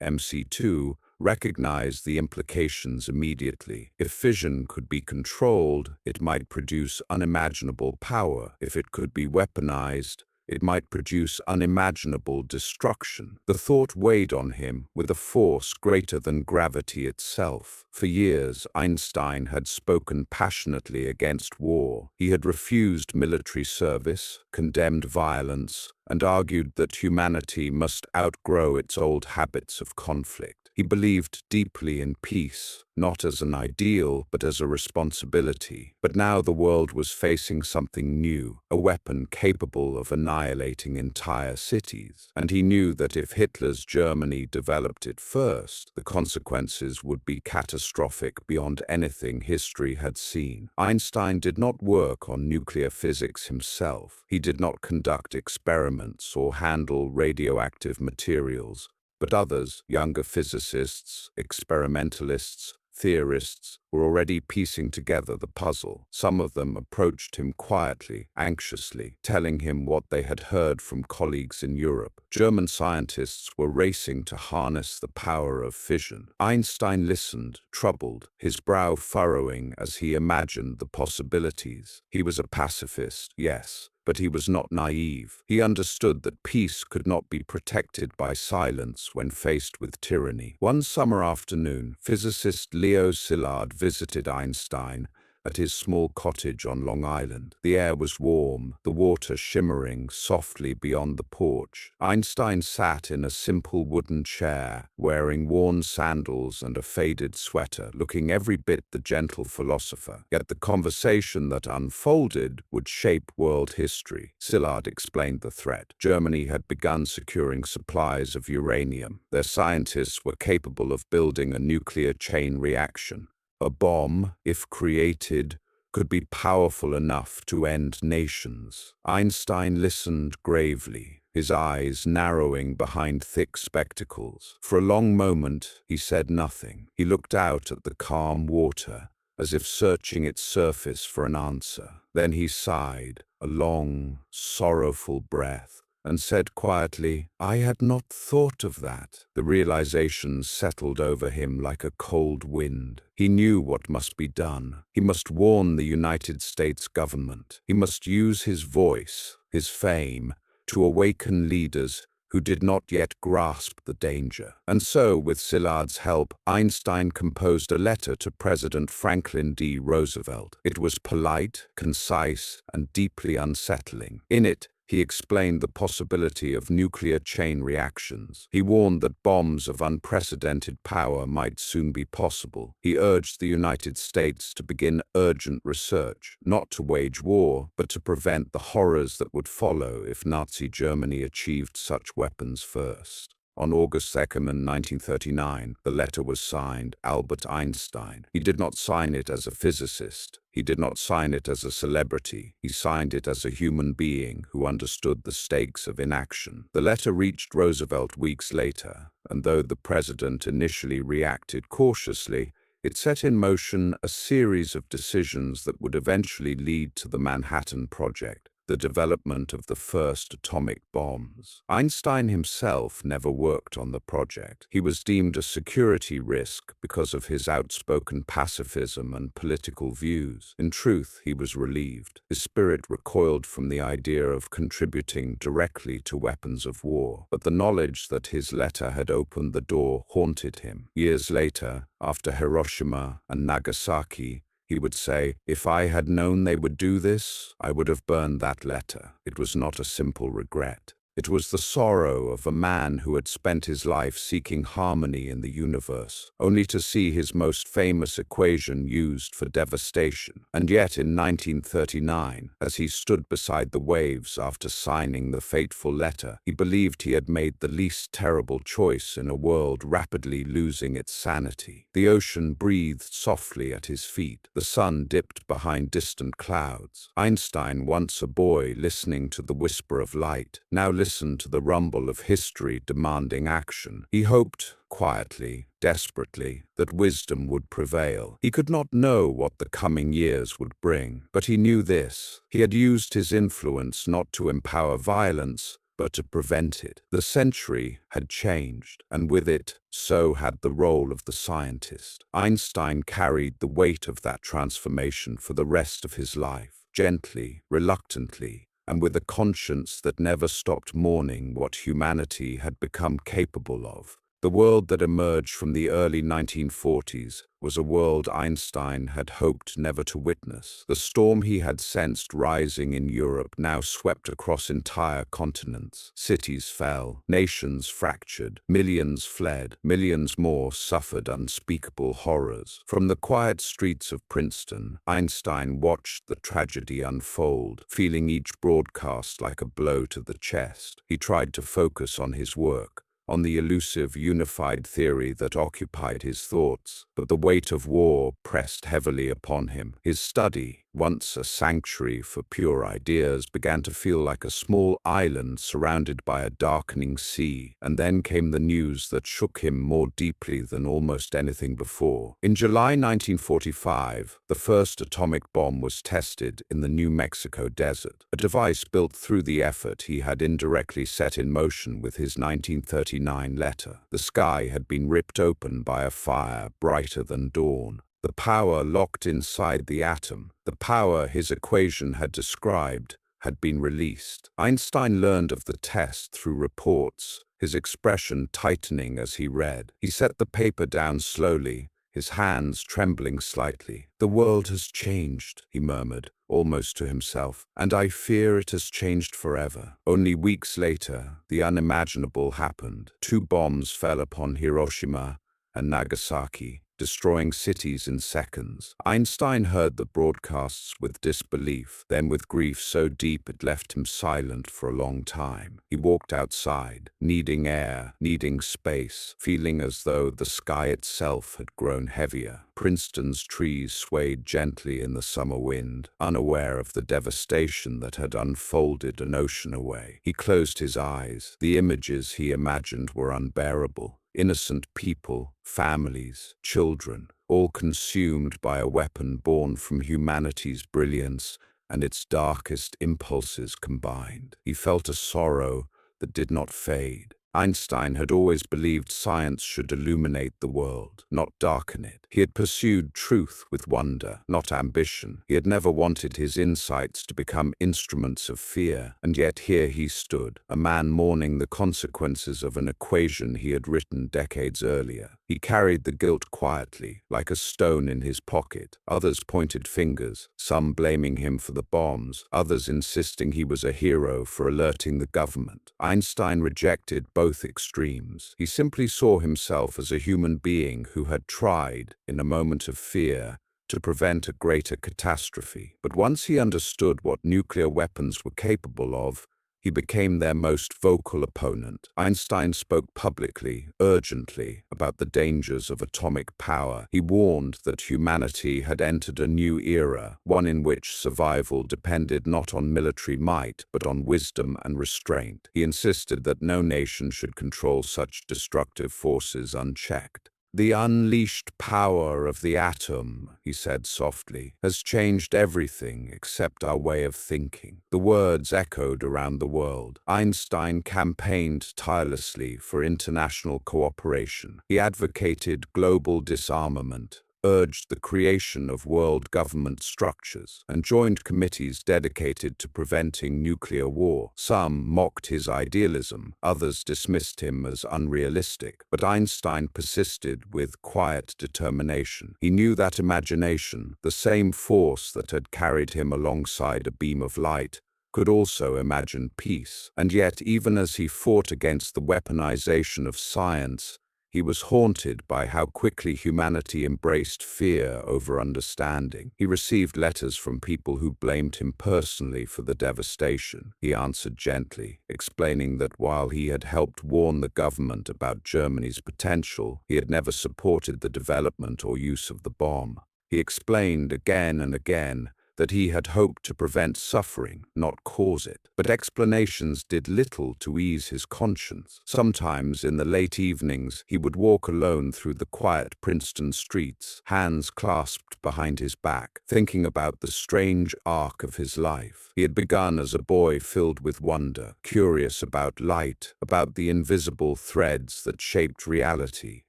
mc2, recognized the implications immediately. If fission could be controlled, it might produce unimaginable power. If it could be weaponized, it might produce unimaginable destruction. The thought weighed on him with a force greater than gravity itself. For years, Einstein had spoken passionately against war. He had refused military service, condemned violence, and argued that humanity must outgrow its old habits of conflict. He believed deeply in peace, not as an ideal, but as a responsibility. But now the world was facing something new, a weapon capable of annihilating entire cities. And he knew that if Hitler's Germany developed it first, the consequences would be catastrophic beyond anything history had seen. Einstein did not work on nuclear physics himself. He did not conduct experiments or handle radioactive materials. But others, younger physicists, experimentalists, theorists, were already piecing together the puzzle. Some of them approached him quietly, anxiously, telling him what they had heard from colleagues in Europe. German scientists were racing to harness the power of fission. Einstein listened, troubled, his brow furrowing as he imagined the possibilities. He was a pacifist, yes, but he was not naive. He understood that peace could not be protected by silence when faced with tyranny. One summer afternoon, physicist Leo Szilard visited Einstein at his small cottage on Long Island. The air was warm, the water shimmering softly beyond the porch. Einstein sat in a simple wooden chair, wearing worn sandals and a faded sweater, looking every bit the gentle philosopher. Yet the conversation that unfolded would shape world history. Szilard explained the threat. Germany had begun securing supplies of uranium. Their scientists were capable of building a nuclear chain reaction. A bomb, if created, could be powerful enough to end nations. Einstein listened gravely, his eyes narrowing behind thick spectacles. For a long moment, he said nothing. He looked out at the calm water, as if searching its surface for an answer. Then he sighed, a long, sorrowful breath, and said quietly, "I had not thought of that." The realization settled over him like a cold wind. He knew what must be done. He must warn the United States government. He must use his voice, his fame, to awaken leaders who did not yet grasp the danger. And so, with Szilard's help, Einstein composed a letter to President Franklin D. Roosevelt. It was polite, concise, and deeply unsettling. In it, he explained the possibility of nuclear chain reactions. He warned that bombs of unprecedented power might soon be possible. He urged the United States to begin urgent research, not to wage war, but to prevent the horrors that would follow if Nazi Germany achieved such weapons first. On August 2nd, 1939, the letter was signed Albert Einstein. He did not sign it as a physicist. He did not sign it as a celebrity. He signed it as a human being who understood the stakes of inaction. The letter reached Roosevelt weeks later, and though the president initially reacted cautiously, it set in motion a series of decisions that would eventually lead to the Manhattan Project, the development of the first atomic bombs. Einstein himself never worked on the project. He was deemed a security risk because of his outspoken pacifism and political views. In truth, he was relieved. His spirit recoiled from the idea of contributing directly to weapons of war. But the knowledge that his letter had opened the door haunted him. Years later, after Hiroshima and Nagasaki, he would say, "If I had known they would do this, I would have burned that letter." It was not a simple regret. It was the sorrow of a man who had spent his life seeking harmony in the universe, only to see his most famous equation used for devastation. And yet in 1939, as he stood beside the waves after signing the fateful letter, he believed he had made the least terrible choice in a world rapidly losing its sanity. The ocean breathed softly at his feet. The sun dipped behind distant clouds. Einstein, once a boy listening to the whisper of light, now listened to the rumble of history demanding action. He hoped, quietly, desperately, that wisdom would prevail. He could not know what the coming years would bring, but he knew this: he had used his influence not to empower violence, but to prevent it. The century had changed, and with it, so had the role of the scientist. Einstein carried the weight of that transformation for the rest of his life, gently, reluctantly, and with a conscience that never stopped mourning what humanity had become capable of. The world that emerged from the early 1940s was a world Einstein had hoped never to witness. The storm he had sensed rising in Europe now swept across entire continents. Cities fell, nations fractured, millions fled, millions more suffered unspeakable horrors. From the quiet streets of Princeton, Einstein watched the tragedy unfold, feeling each broadcast like a blow to the chest. He tried to focus on his work, on the elusive unified theory that occupied his thoughts, but the weight of war pressed heavily upon him. His study, once a sanctuary for pure ideas, began to feel like a small island surrounded by a darkening sea, and then came the news that shook him more deeply than almost anything before. In July 1945, the first atomic bomb was tested in the New Mexico desert, a device built through the effort he had indirectly set in motion with his 1939 letter. The sky had been ripped open by a fire brighter than dawn. The power locked inside the atom, the power his equation had described, had been released. Einstein learned of the test through reports, his expression tightening as he read. He set the paper down slowly, his hands trembling slightly. "The world has changed," he murmured, almost to himself, "and I fear it has changed forever." Only weeks later, the unimaginable happened. 2 bombs fell upon Hiroshima and Nagasaki, destroying cities in seconds. Einstein heard the broadcasts with disbelief, then with grief so deep it left him silent for a long time. He walked outside, needing air, needing space, feeling as though the sky itself had grown heavier. Princeton's trees swayed gently in the summer wind, unaware of the devastation that had unfolded an ocean away. He closed his eyes. The images he imagined were unbearable. Innocent people, families, children, all consumed by a weapon born from humanity's brilliance and its darkest impulses combined. He felt a sorrow that did not fade. Einstein had always believed science should illuminate the world, not darken it. He had pursued truth with wonder, not ambition. He had never wanted his insights to become instruments of fear. And yet here he stood, a man mourning the consequences of an equation he had written decades earlier. He carried the guilt quietly, like a stone in his pocket. Others pointed fingers, some blaming him for the bombs, others insisting he was a hero for alerting the government. Einstein rejected both extremes. He simply saw himself as a human being who had tried, in a moment of fear, to prevent a greater catastrophe. But once he understood what nuclear weapons were capable of, he became their most vocal opponent. Einstein spoke publicly, urgently, about the dangers of atomic power. He warned that humanity had entered a new era, one in which survival depended not on military might, but on wisdom and restraint. He insisted that no nation should control such destructive forces unchecked. "The unleashed power of the atom," he said softly, "has changed everything except our way of thinking." The words echoed around the world. Einstein campaigned tirelessly for international cooperation. He advocated global disarmament, urged the creation of world government structures, and joined committees dedicated to preventing nuclear war. Some mocked his idealism, others dismissed him as unrealistic, but Einstein persisted with quiet determination. He knew that imagination, the same force that had carried him alongside a beam of light, could also imagine peace. And yet, even as he fought against the weaponization of science, he was haunted by how quickly humanity embraced fear over understanding. He received letters from people who blamed him personally for the devastation. He answered gently, explaining that while he had helped warn the government about Germany's potential, he had never supported the development or use of the bomb. He explained again and again that he had hoped to prevent suffering, not cause it. But explanations did little to ease his conscience. Sometimes in the late evenings, he would walk alone through the quiet Princeton streets, hands clasped behind his back, thinking about the strange arc of his life. He had begun as a boy filled with wonder, curious about light, about the invisible threads that shaped reality.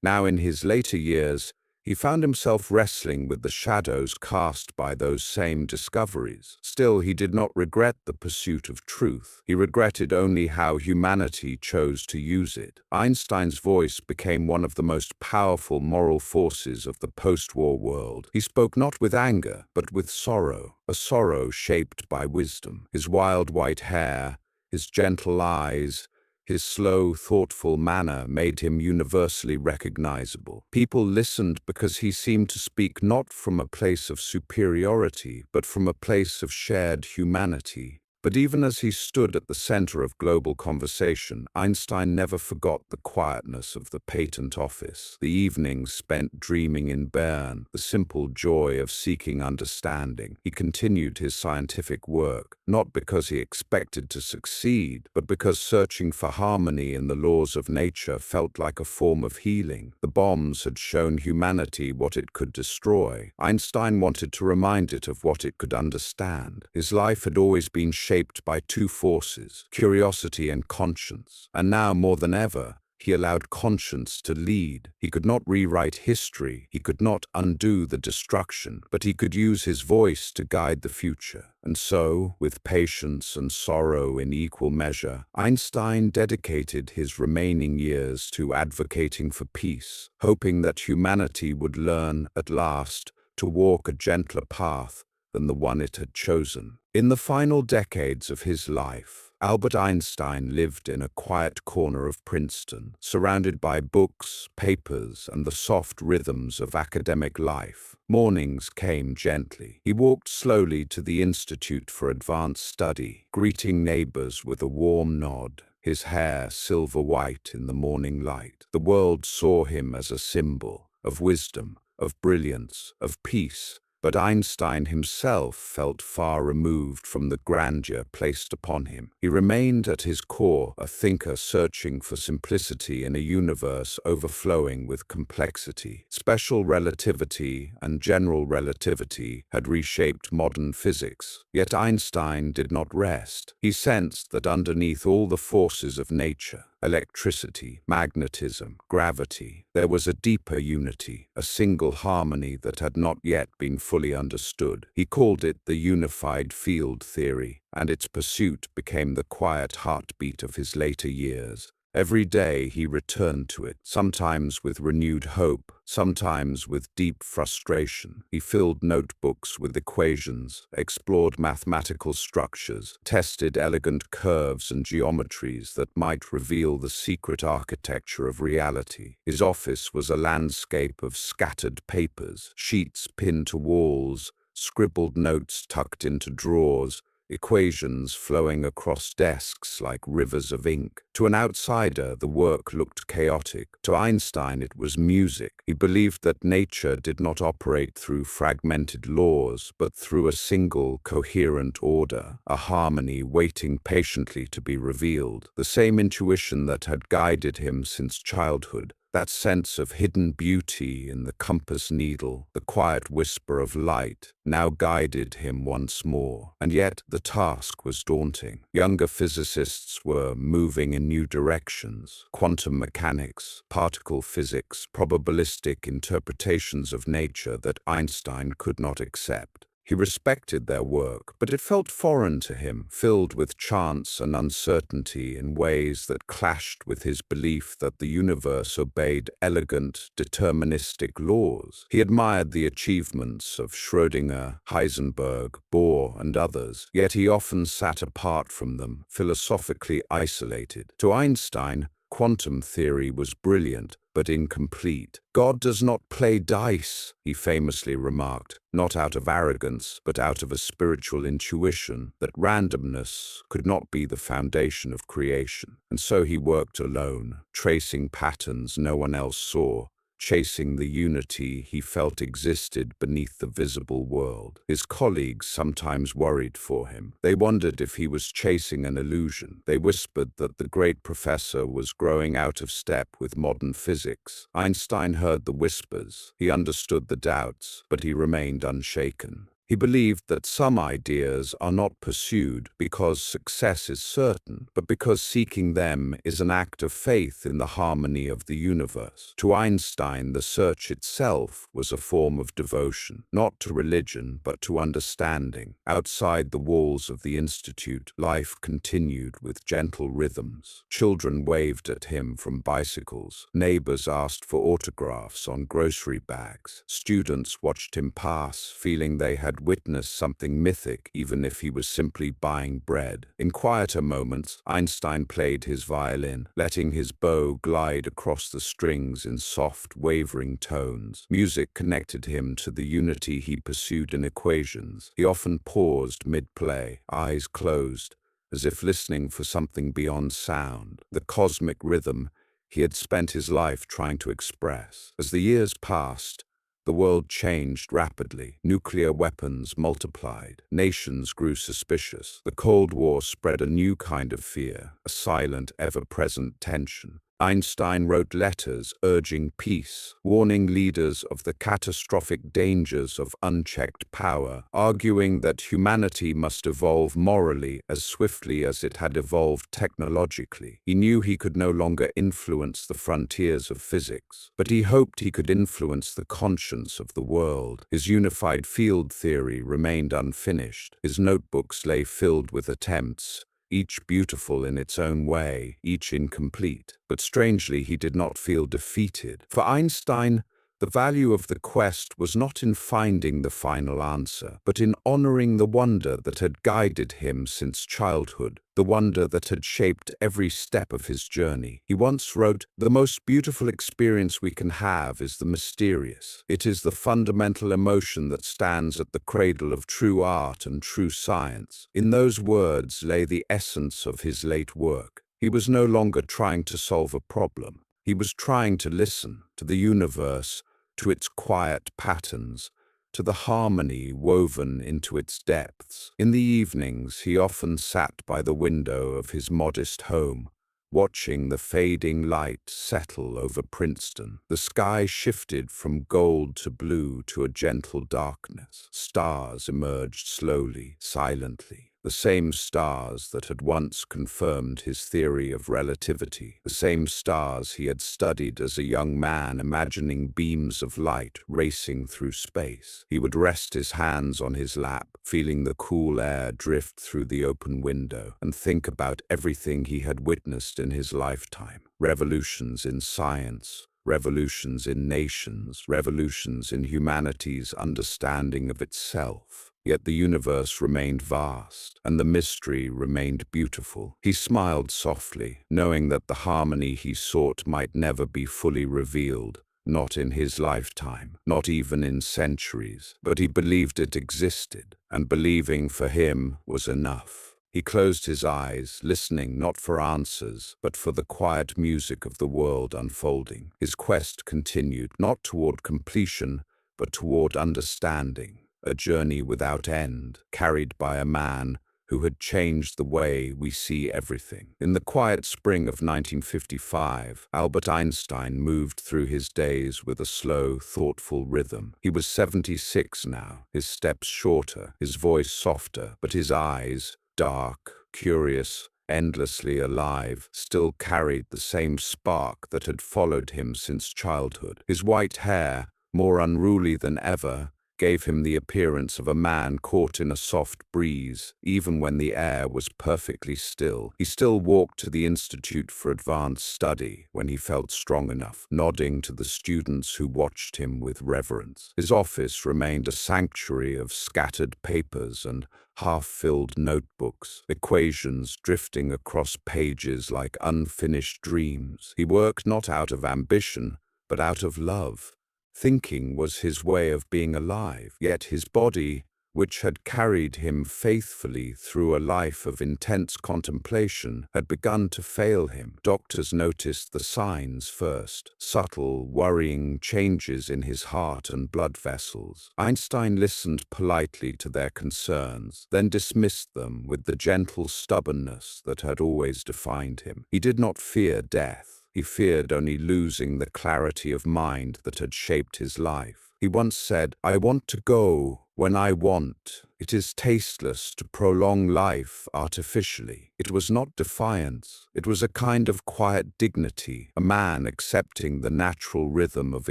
Now in his later years, He found himself wrestling with the shadows cast by those same discoveries. Still, he did not regret the pursuit of truth. He regretted only how humanity chose to use it. Einstein's voice became one of the most powerful moral forces of the post-war world. He spoke not with anger, but with sorrow, a sorrow shaped by wisdom. His wild white hair, his gentle eyes, his slow, thoughtful manner made him universally recognizable. People listened because he seemed to speak not from a place of superiority, but from a place of shared humanity. But even as he stood at the center of global conversation, Einstein never forgot the quietness of the patent office, the evenings spent dreaming in Bern, the simple joy of seeking understanding. He continued his scientific work, not because he expected to succeed, but because searching for harmony in the laws of nature felt like a form of healing. The bombs had shown humanity what it could destroy. Einstein wanted to remind it of what it could understand. His life had always been shaped by two forces, curiosity and conscience. And now, more than ever, he allowed conscience to lead. He could not rewrite history, he could not undo the destruction, but he could use his voice to guide the future. And so, with patience and sorrow in equal measure, Einstein dedicated his remaining years to advocating for peace, hoping that humanity would learn, at last, to walk a gentler path than the one it had chosen. In the final decades of his life, Albert Einstein lived in a quiet corner of Princeton, surrounded by books, papers, and the soft rhythms of academic life. Mornings came gently. He walked slowly to the Institute for Advanced Study, greeting neighbors with a warm nod, his hair silver white in the morning light. The world saw him as a symbol of wisdom, of brilliance, of peace. But Einstein himself felt far removed from the grandeur placed upon him. He remained at his core a thinker searching for simplicity in a universe overflowing with complexity. Special relativity and general relativity had reshaped modern physics, yet Einstein did not rest. He sensed that underneath all the forces of nature, electricity, magnetism, gravity, there was a deeper unity, a single harmony that had not yet been fully understood. He called it the unified field theory, and its pursuit became the quiet heartbeat of his later years. Every day he returned to it, sometimes with renewed hope, sometimes with deep frustration. He filled notebooks with equations, explored mathematical structures, tested elegant curves and geometries that might reveal the secret architecture of reality. His office was a landscape of scattered papers, sheets pinned to walls, scribbled notes tucked into drawers, equations flowing across desks like rivers of ink. To an outsider, the work looked chaotic. To Einstein, it was music. He believed that nature did not operate through fragmented laws, but through a single, coherent order, a harmony waiting patiently to be revealed. The same intuition that had guided him since childhood, that sense of hidden beauty in the compass needle, the quiet whisper of light, now guided him once more. And yet the task was daunting. Younger physicists were moving in new directions: quantum mechanics, particle physics, probabilistic interpretations of nature that Einstein could not accept. He respected their work, but it felt foreign to him, filled with chance and uncertainty in ways that clashed with his belief that the universe obeyed elegant, deterministic laws. He admired the achievements of Schrödinger, Heisenberg, Bohr, and others, yet he often sat apart from them, philosophically isolated. To Einstein, quantum theory was brilliant, but incomplete. God does not play dice, he famously remarked, not out of arrogance, but out of a spiritual intuition that randomness could not be the foundation of creation. And so he worked alone, tracing patterns no one else saw, chasing the unity he felt existed beneath the visible world. His colleagues sometimes worried for him. They wondered if he was chasing an illusion. They whispered that the great professor was growing out of step with modern physics. Einstein heard the whispers. He understood the doubts, but he remained unshaken. He believed that some ideas are not pursued because success is certain, but because seeking them is an act of faith in the harmony of the universe. To Einstein, the search itself was a form of devotion, not to religion, but to understanding. Outside the walls of the institute, life continued with gentle rhythms. Children waved at him from bicycles. Neighbors asked for autographs on grocery bags. Students watched him pass, feeling they had witnessed something mythic, even if he was simply buying bread. In quieter moments, Einstein played his violin, letting his bow glide across the strings in soft, wavering tones. Music connected him to the unity he pursued in equations. He often paused mid-play, eyes closed, as if listening for something beyond sound, the cosmic rhythm he had spent his life trying to express. As the years passed, the world changed rapidly. Nuclear weapons multiplied. Nations grew suspicious. The Cold War spread a new kind of fear, a silent, ever-present tension. Einstein wrote letters urging peace, warning leaders of the catastrophic dangers of unchecked power, arguing that humanity must evolve morally as swiftly as it had evolved technologically. He knew he could no longer influence the frontiers of physics, but he hoped he could influence the conscience of the world. His unified field theory remained unfinished. His notebooks lay filled with attempts, each beautiful in its own way, each incomplete. But strangely, he did not feel defeated. For Einstein, the value of the quest was not in finding the final answer, but in honoring the wonder that had guided him since childhood, the wonder that had shaped every step of his journey. He once wrote, "The most beautiful experience we can have is the mysterious. It is the fundamental emotion that stands at the cradle of true art and true science." In those words lay the essence of his late work. He was no longer trying to solve a problem. He was trying to listen to the universe, to its quiet patterns, to the harmony woven into its depths. In the evenings, he often sat by the window of his modest home, watching the fading light settle over Princeton. The sky shifted from gold to blue to a gentle darkness. Stars emerged slowly, silently. The same stars that had once confirmed his theory of relativity, the same stars he had studied as a young man, imagining beams of light racing through space. He would rest his hands on his lap, feeling the cool air drift through the open window, and think about everything he had witnessed in his lifetime. Revolutions in science, revolutions in nations, revolutions in humanity's understanding of itself. Yet the universe remained vast, and the mystery remained beautiful. He smiled softly, knowing that the harmony he sought might never be fully revealed, not in his lifetime, not even in centuries. But he believed it existed, and believing for him was enough. He closed his eyes, listening not for answers, but for the quiet music of the world unfolding. His quest continued, not toward completion, but toward understanding. A journey without end, carried by a man who had changed the way we see everything. In the quiet spring of 1955, Albert Einstein moved through his days with a slow, thoughtful rhythm. He was 76 now, his steps shorter, his voice softer, but his eyes, dark, curious, endlessly alive, still carried the same spark that had followed him since childhood. His white hair, more unruly than ever, gave him the appearance of a man caught in a soft breeze, even when the air was perfectly still. He still walked to the Institute for Advanced Study when he felt strong enough, nodding to the students who watched him with reverence. His office remained a sanctuary of scattered papers and half-filled notebooks, equations drifting across pages like unfinished dreams. He worked not out of ambition, but out of love. Thinking was his way of being alive, yet his body, which had carried him faithfully through a life of intense contemplation, had begun to fail him. Doctors noticed the signs first, subtle, worrying changes in his heart and blood vessels. Einstein listened politely to their concerns, then dismissed them with the gentle stubbornness that had always defined him. He did not fear death. He feared only losing the clarity of mind that had shaped his life. He once said, "I want to go When I want, it is tasteless to prolong life artificially. It was not defiance. It was a kind of quiet dignity, a man accepting the natural rhythm of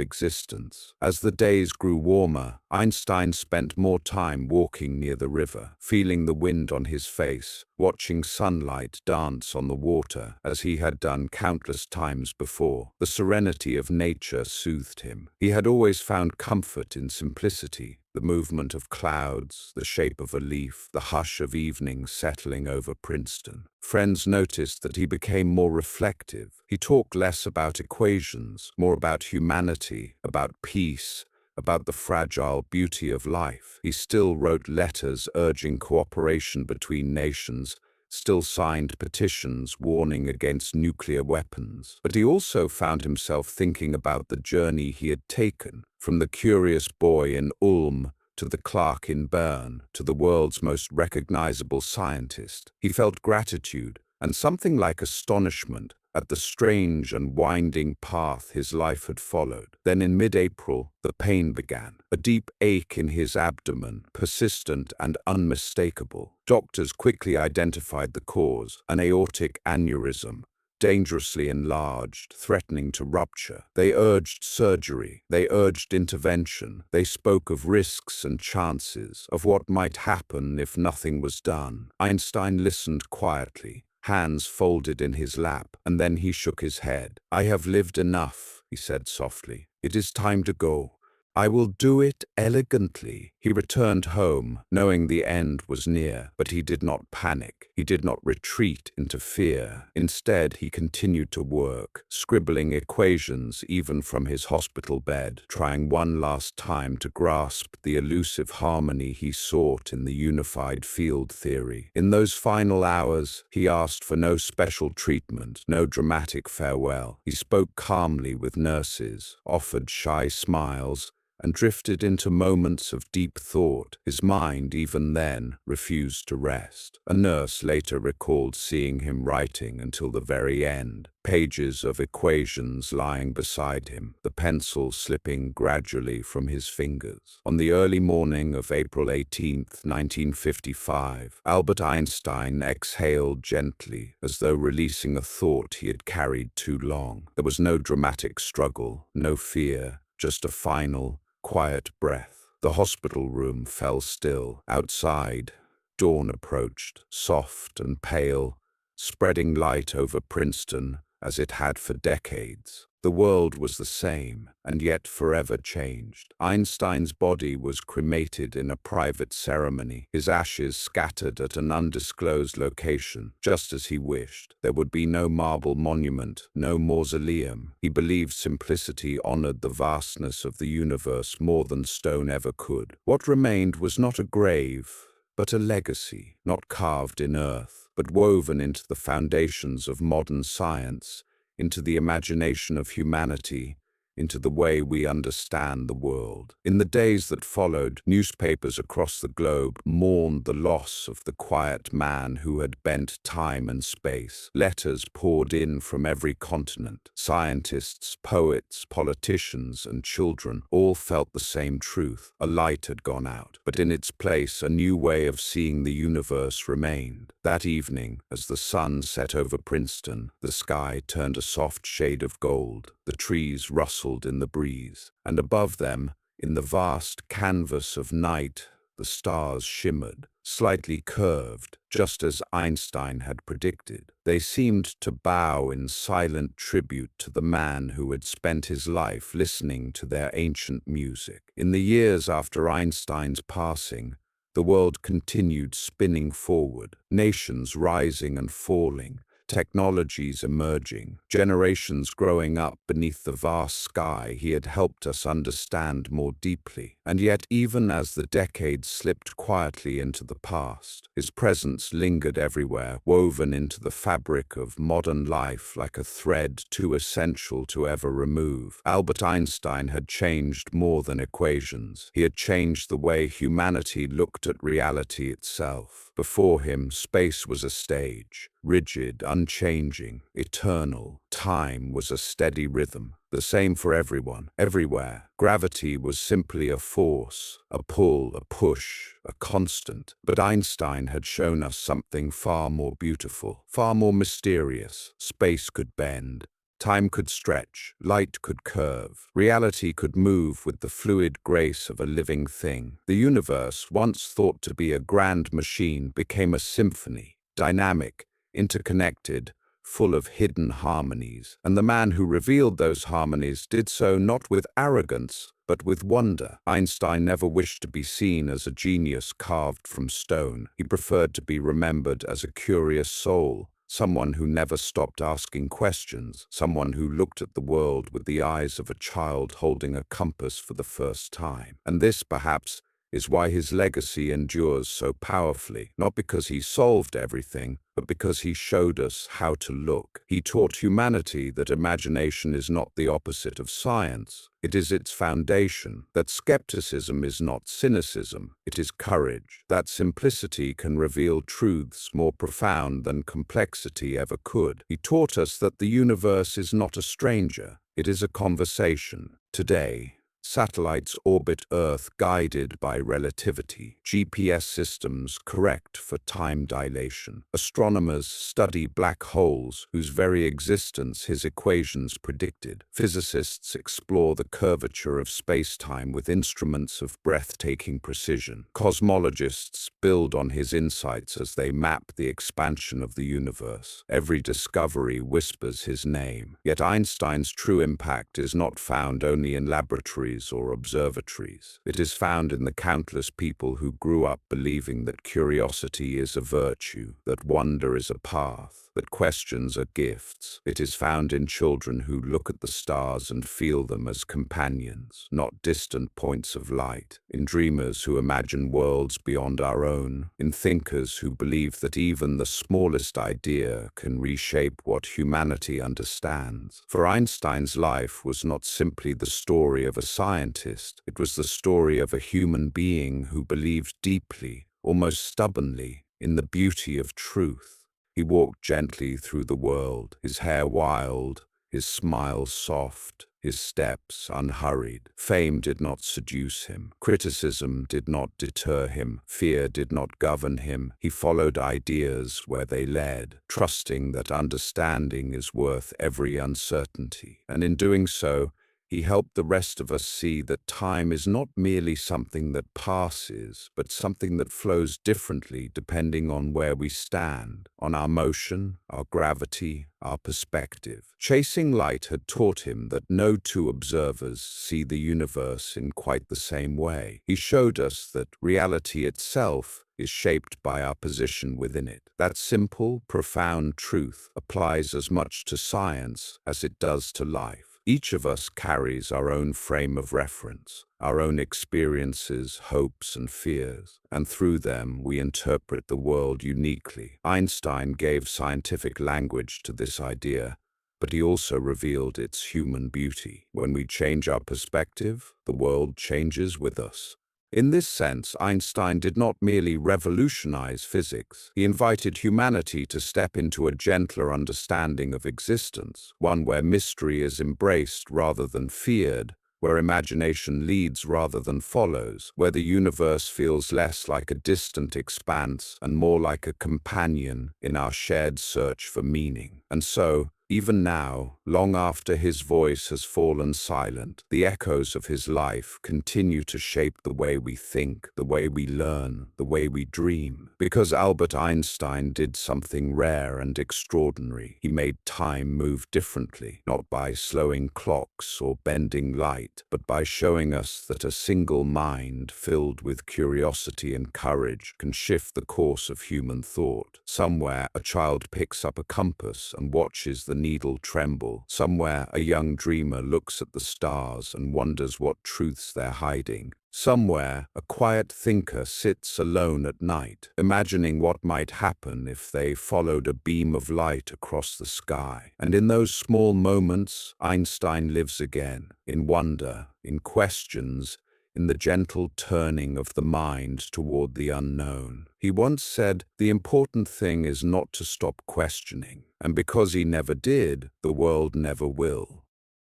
existence. As the days grew warmer, Einstein spent more time walking near the river, feeling the wind on his face, watching sunlight dance on the water as he had done countless times before. The serenity of nature soothed him. He had always found comfort in simplicity. The movement of clouds, the shape of a leaf, the hush of evening settling over Princeton. Friends noticed that he became more reflective. He talked less about equations, more about humanity, about peace, about the fragile beauty of life. He still wrote letters urging cooperation between nations, still signed petitions warning against nuclear weapons. But he also found himself thinking about the journey he had taken, from the curious boy in Ulm to the clerk in Bern, to the world's most recognizable scientist. He felt gratitude and something like astonishment at the strange and winding path his life had followed. Then in mid-April, the pain began. A deep ache in his abdomen, persistent and unmistakable. Doctors quickly identified the cause, an aortic aneurysm, dangerously enlarged, threatening to rupture. They urged surgery. They urged intervention. They spoke of risks and chances, of what might happen if nothing was done. Einstein listened quietly, hands folded in his lap, and then he shook his head. "I have lived enough," he said softly. "It is time to go. I will do it elegantly." He returned home, knowing the end was near, but he did not panic. He did not retreat into fear. Instead, he continued to work, scribbling equations even from his hospital bed, trying one last time to grasp the elusive harmony he sought in the unified field theory. In those final hours, he asked for no special treatment, no dramatic farewell. He spoke calmly with nurses, offered shy smiles, and drifted into moments of deep thought. His mind, even then, refused to rest. A nurse later recalled seeing him writing until the very end, pages of equations lying beside him, the pencil slipping gradually from his fingers. On the early morning of April 18, 1955, Albert Einstein exhaled gently, as though releasing a thought he had carried too long. There was no dramatic struggle, no fear, just a final, quiet breath. The hospital room fell still. Outside, dawn approached, soft and pale, spreading light over Princeton as it had for decades. The world was the same, and yet forever changed. Einstein's body was cremated in a private ceremony, his ashes scattered at an undisclosed location, just as he wished. There would be no marble monument, no mausoleum. He believed simplicity honored the vastness of the universe more than stone ever could. What remained was not a grave, but a legacy, not carved in earth, but woven into the foundations of modern science, into the imagination of humanity, into the way we understand the world. In the days that followed, newspapers across the globe mourned the loss of the quiet man who had bent time and space. Letters poured in from every continent. Scientists, poets, politicians, and children all felt the same truth. A light had gone out, but in its place a new way of seeing the universe remained. That evening, as the sun set over Princeton, the sky turned a soft shade of gold. The trees rustled in the breeze, and above them, in the vast canvas of night, the stars shimmered, slightly curved, just as Einstein had predicted. They seemed to bow in silent tribute to the man who had spent his life listening to their ancient music. In the years after Einstein's passing, the world continued spinning forward, nations rising and falling, technologies emerging, generations growing up beneath the vast sky he had helped us understand more deeply. And yet, even as the decades slipped quietly into the past, his presence lingered everywhere, woven into the fabric of modern life like a thread too essential to ever remove. Albert Einstein had changed more than equations. He had changed the way humanity looked at reality itself. Before him, space was a stage. rigid, unchanging, eternal. Time was a steady rhythm, the same for everyone, everywhere. Gravity was simply a force, a pull, a push, a constant. But Einstein had shown us something far more beautiful, far more mysterious. Space could bend. Time could stretch, light could curve, reality could move with the fluid grace of a living thing. The universe, once thought to be a grand machine, became a symphony, dynamic, interconnected, full of hidden harmonies. And the man who revealed those harmonies did so not with arrogance, but with wonder. Einstein never wished to be seen as a genius carved from stone. He preferred to be remembered as a curious soul, someone who never stopped asking questions, someone who looked at the world with the eyes of a child holding a compass for the first time. And this, perhaps, is why his legacy endures so powerfully, not because he solved everything, but because he showed us how to look. He taught humanity that imagination is not the opposite of science. It is its foundation, that skepticism is not cynicism, it is courage, that simplicity can reveal truths more profound than complexity ever could. He taught us that the universe is not a stranger, it is a conversation. Today, satellites orbit Earth guided by relativity. GPS systems correct for time dilation. Astronomers study black holes whose very existence his equations predicted. Physicists explore the curvature of space-time with instruments of breathtaking precision. Cosmologists build on his insights as they map the expansion of the universe. Every discovery whispers his name. Yet Einstein's true impact is not found only in laboratories or observatories. It is found in the countless people who grew up believing that curiosity is a virtue, that wonder is a path, that questions are gifts. It is found in children who look at the stars and feel them as companions, not distant points of light, in dreamers who imagine worlds beyond our own, in thinkers who believe that even the smallest idea can reshape what humanity understands. For Einstein's life was not simply the story of a scientist, it was the story of a human being who believed deeply, almost stubbornly, in the beauty of truth. He walked gently through the world, his hair wild, his smile soft, his steps unhurried. Fame did not seduce him. Criticism did not deter him. Fear did not govern him. He followed ideas where they led, trusting that understanding is worth every uncertainty. And in doing so, he helped the rest of us see that time is not merely something that passes, but something that flows differently depending on where we stand, on our motion, our gravity, our perspective. Chasing light had taught him that no two observers see the universe in quite the same way. He showed us that reality itself is shaped by our position within it. That simple, profound truth applies as much to science as it does to life. Each of us carries our own frame of reference, our own experiences, hopes, and fears, and through them we interpret the world uniquely. Einstein gave scientific language to this idea, but he also revealed its human beauty. When we change our perspective, the world changes with us. In this sense, Einstein did not merely revolutionize physics. He invited humanity to step into a gentler understanding of existence, one where mystery is embraced rather than feared, where imagination leads rather than follows, where the universe feels less like a distant expanse and more like a companion in our shared search for meaning. And so, even now, long after his voice has fallen silent, the echoes of his life continue to shape the way we think, the way we learn, the way we dream. Because Albert Einstein did something rare and extraordinary. He made time move differently, not by slowing clocks or bending light, but by showing us that a single mind filled with curiosity and courage can shift the course of human thought. Somewhere, a child picks up a compass and watches the needle tremble. Somewhere, a young dreamer looks at the stars and wonders what truths they're hiding. Somewhere, a quiet thinker sits alone at night, imagining what might happen if they followed a beam of light across the sky. And in those small moments, Einstein lives again, in wonder, in questions, in the gentle turning of the mind toward the unknown. He once said, "The important thing is not to stop questioning, and because he never did, the world never will."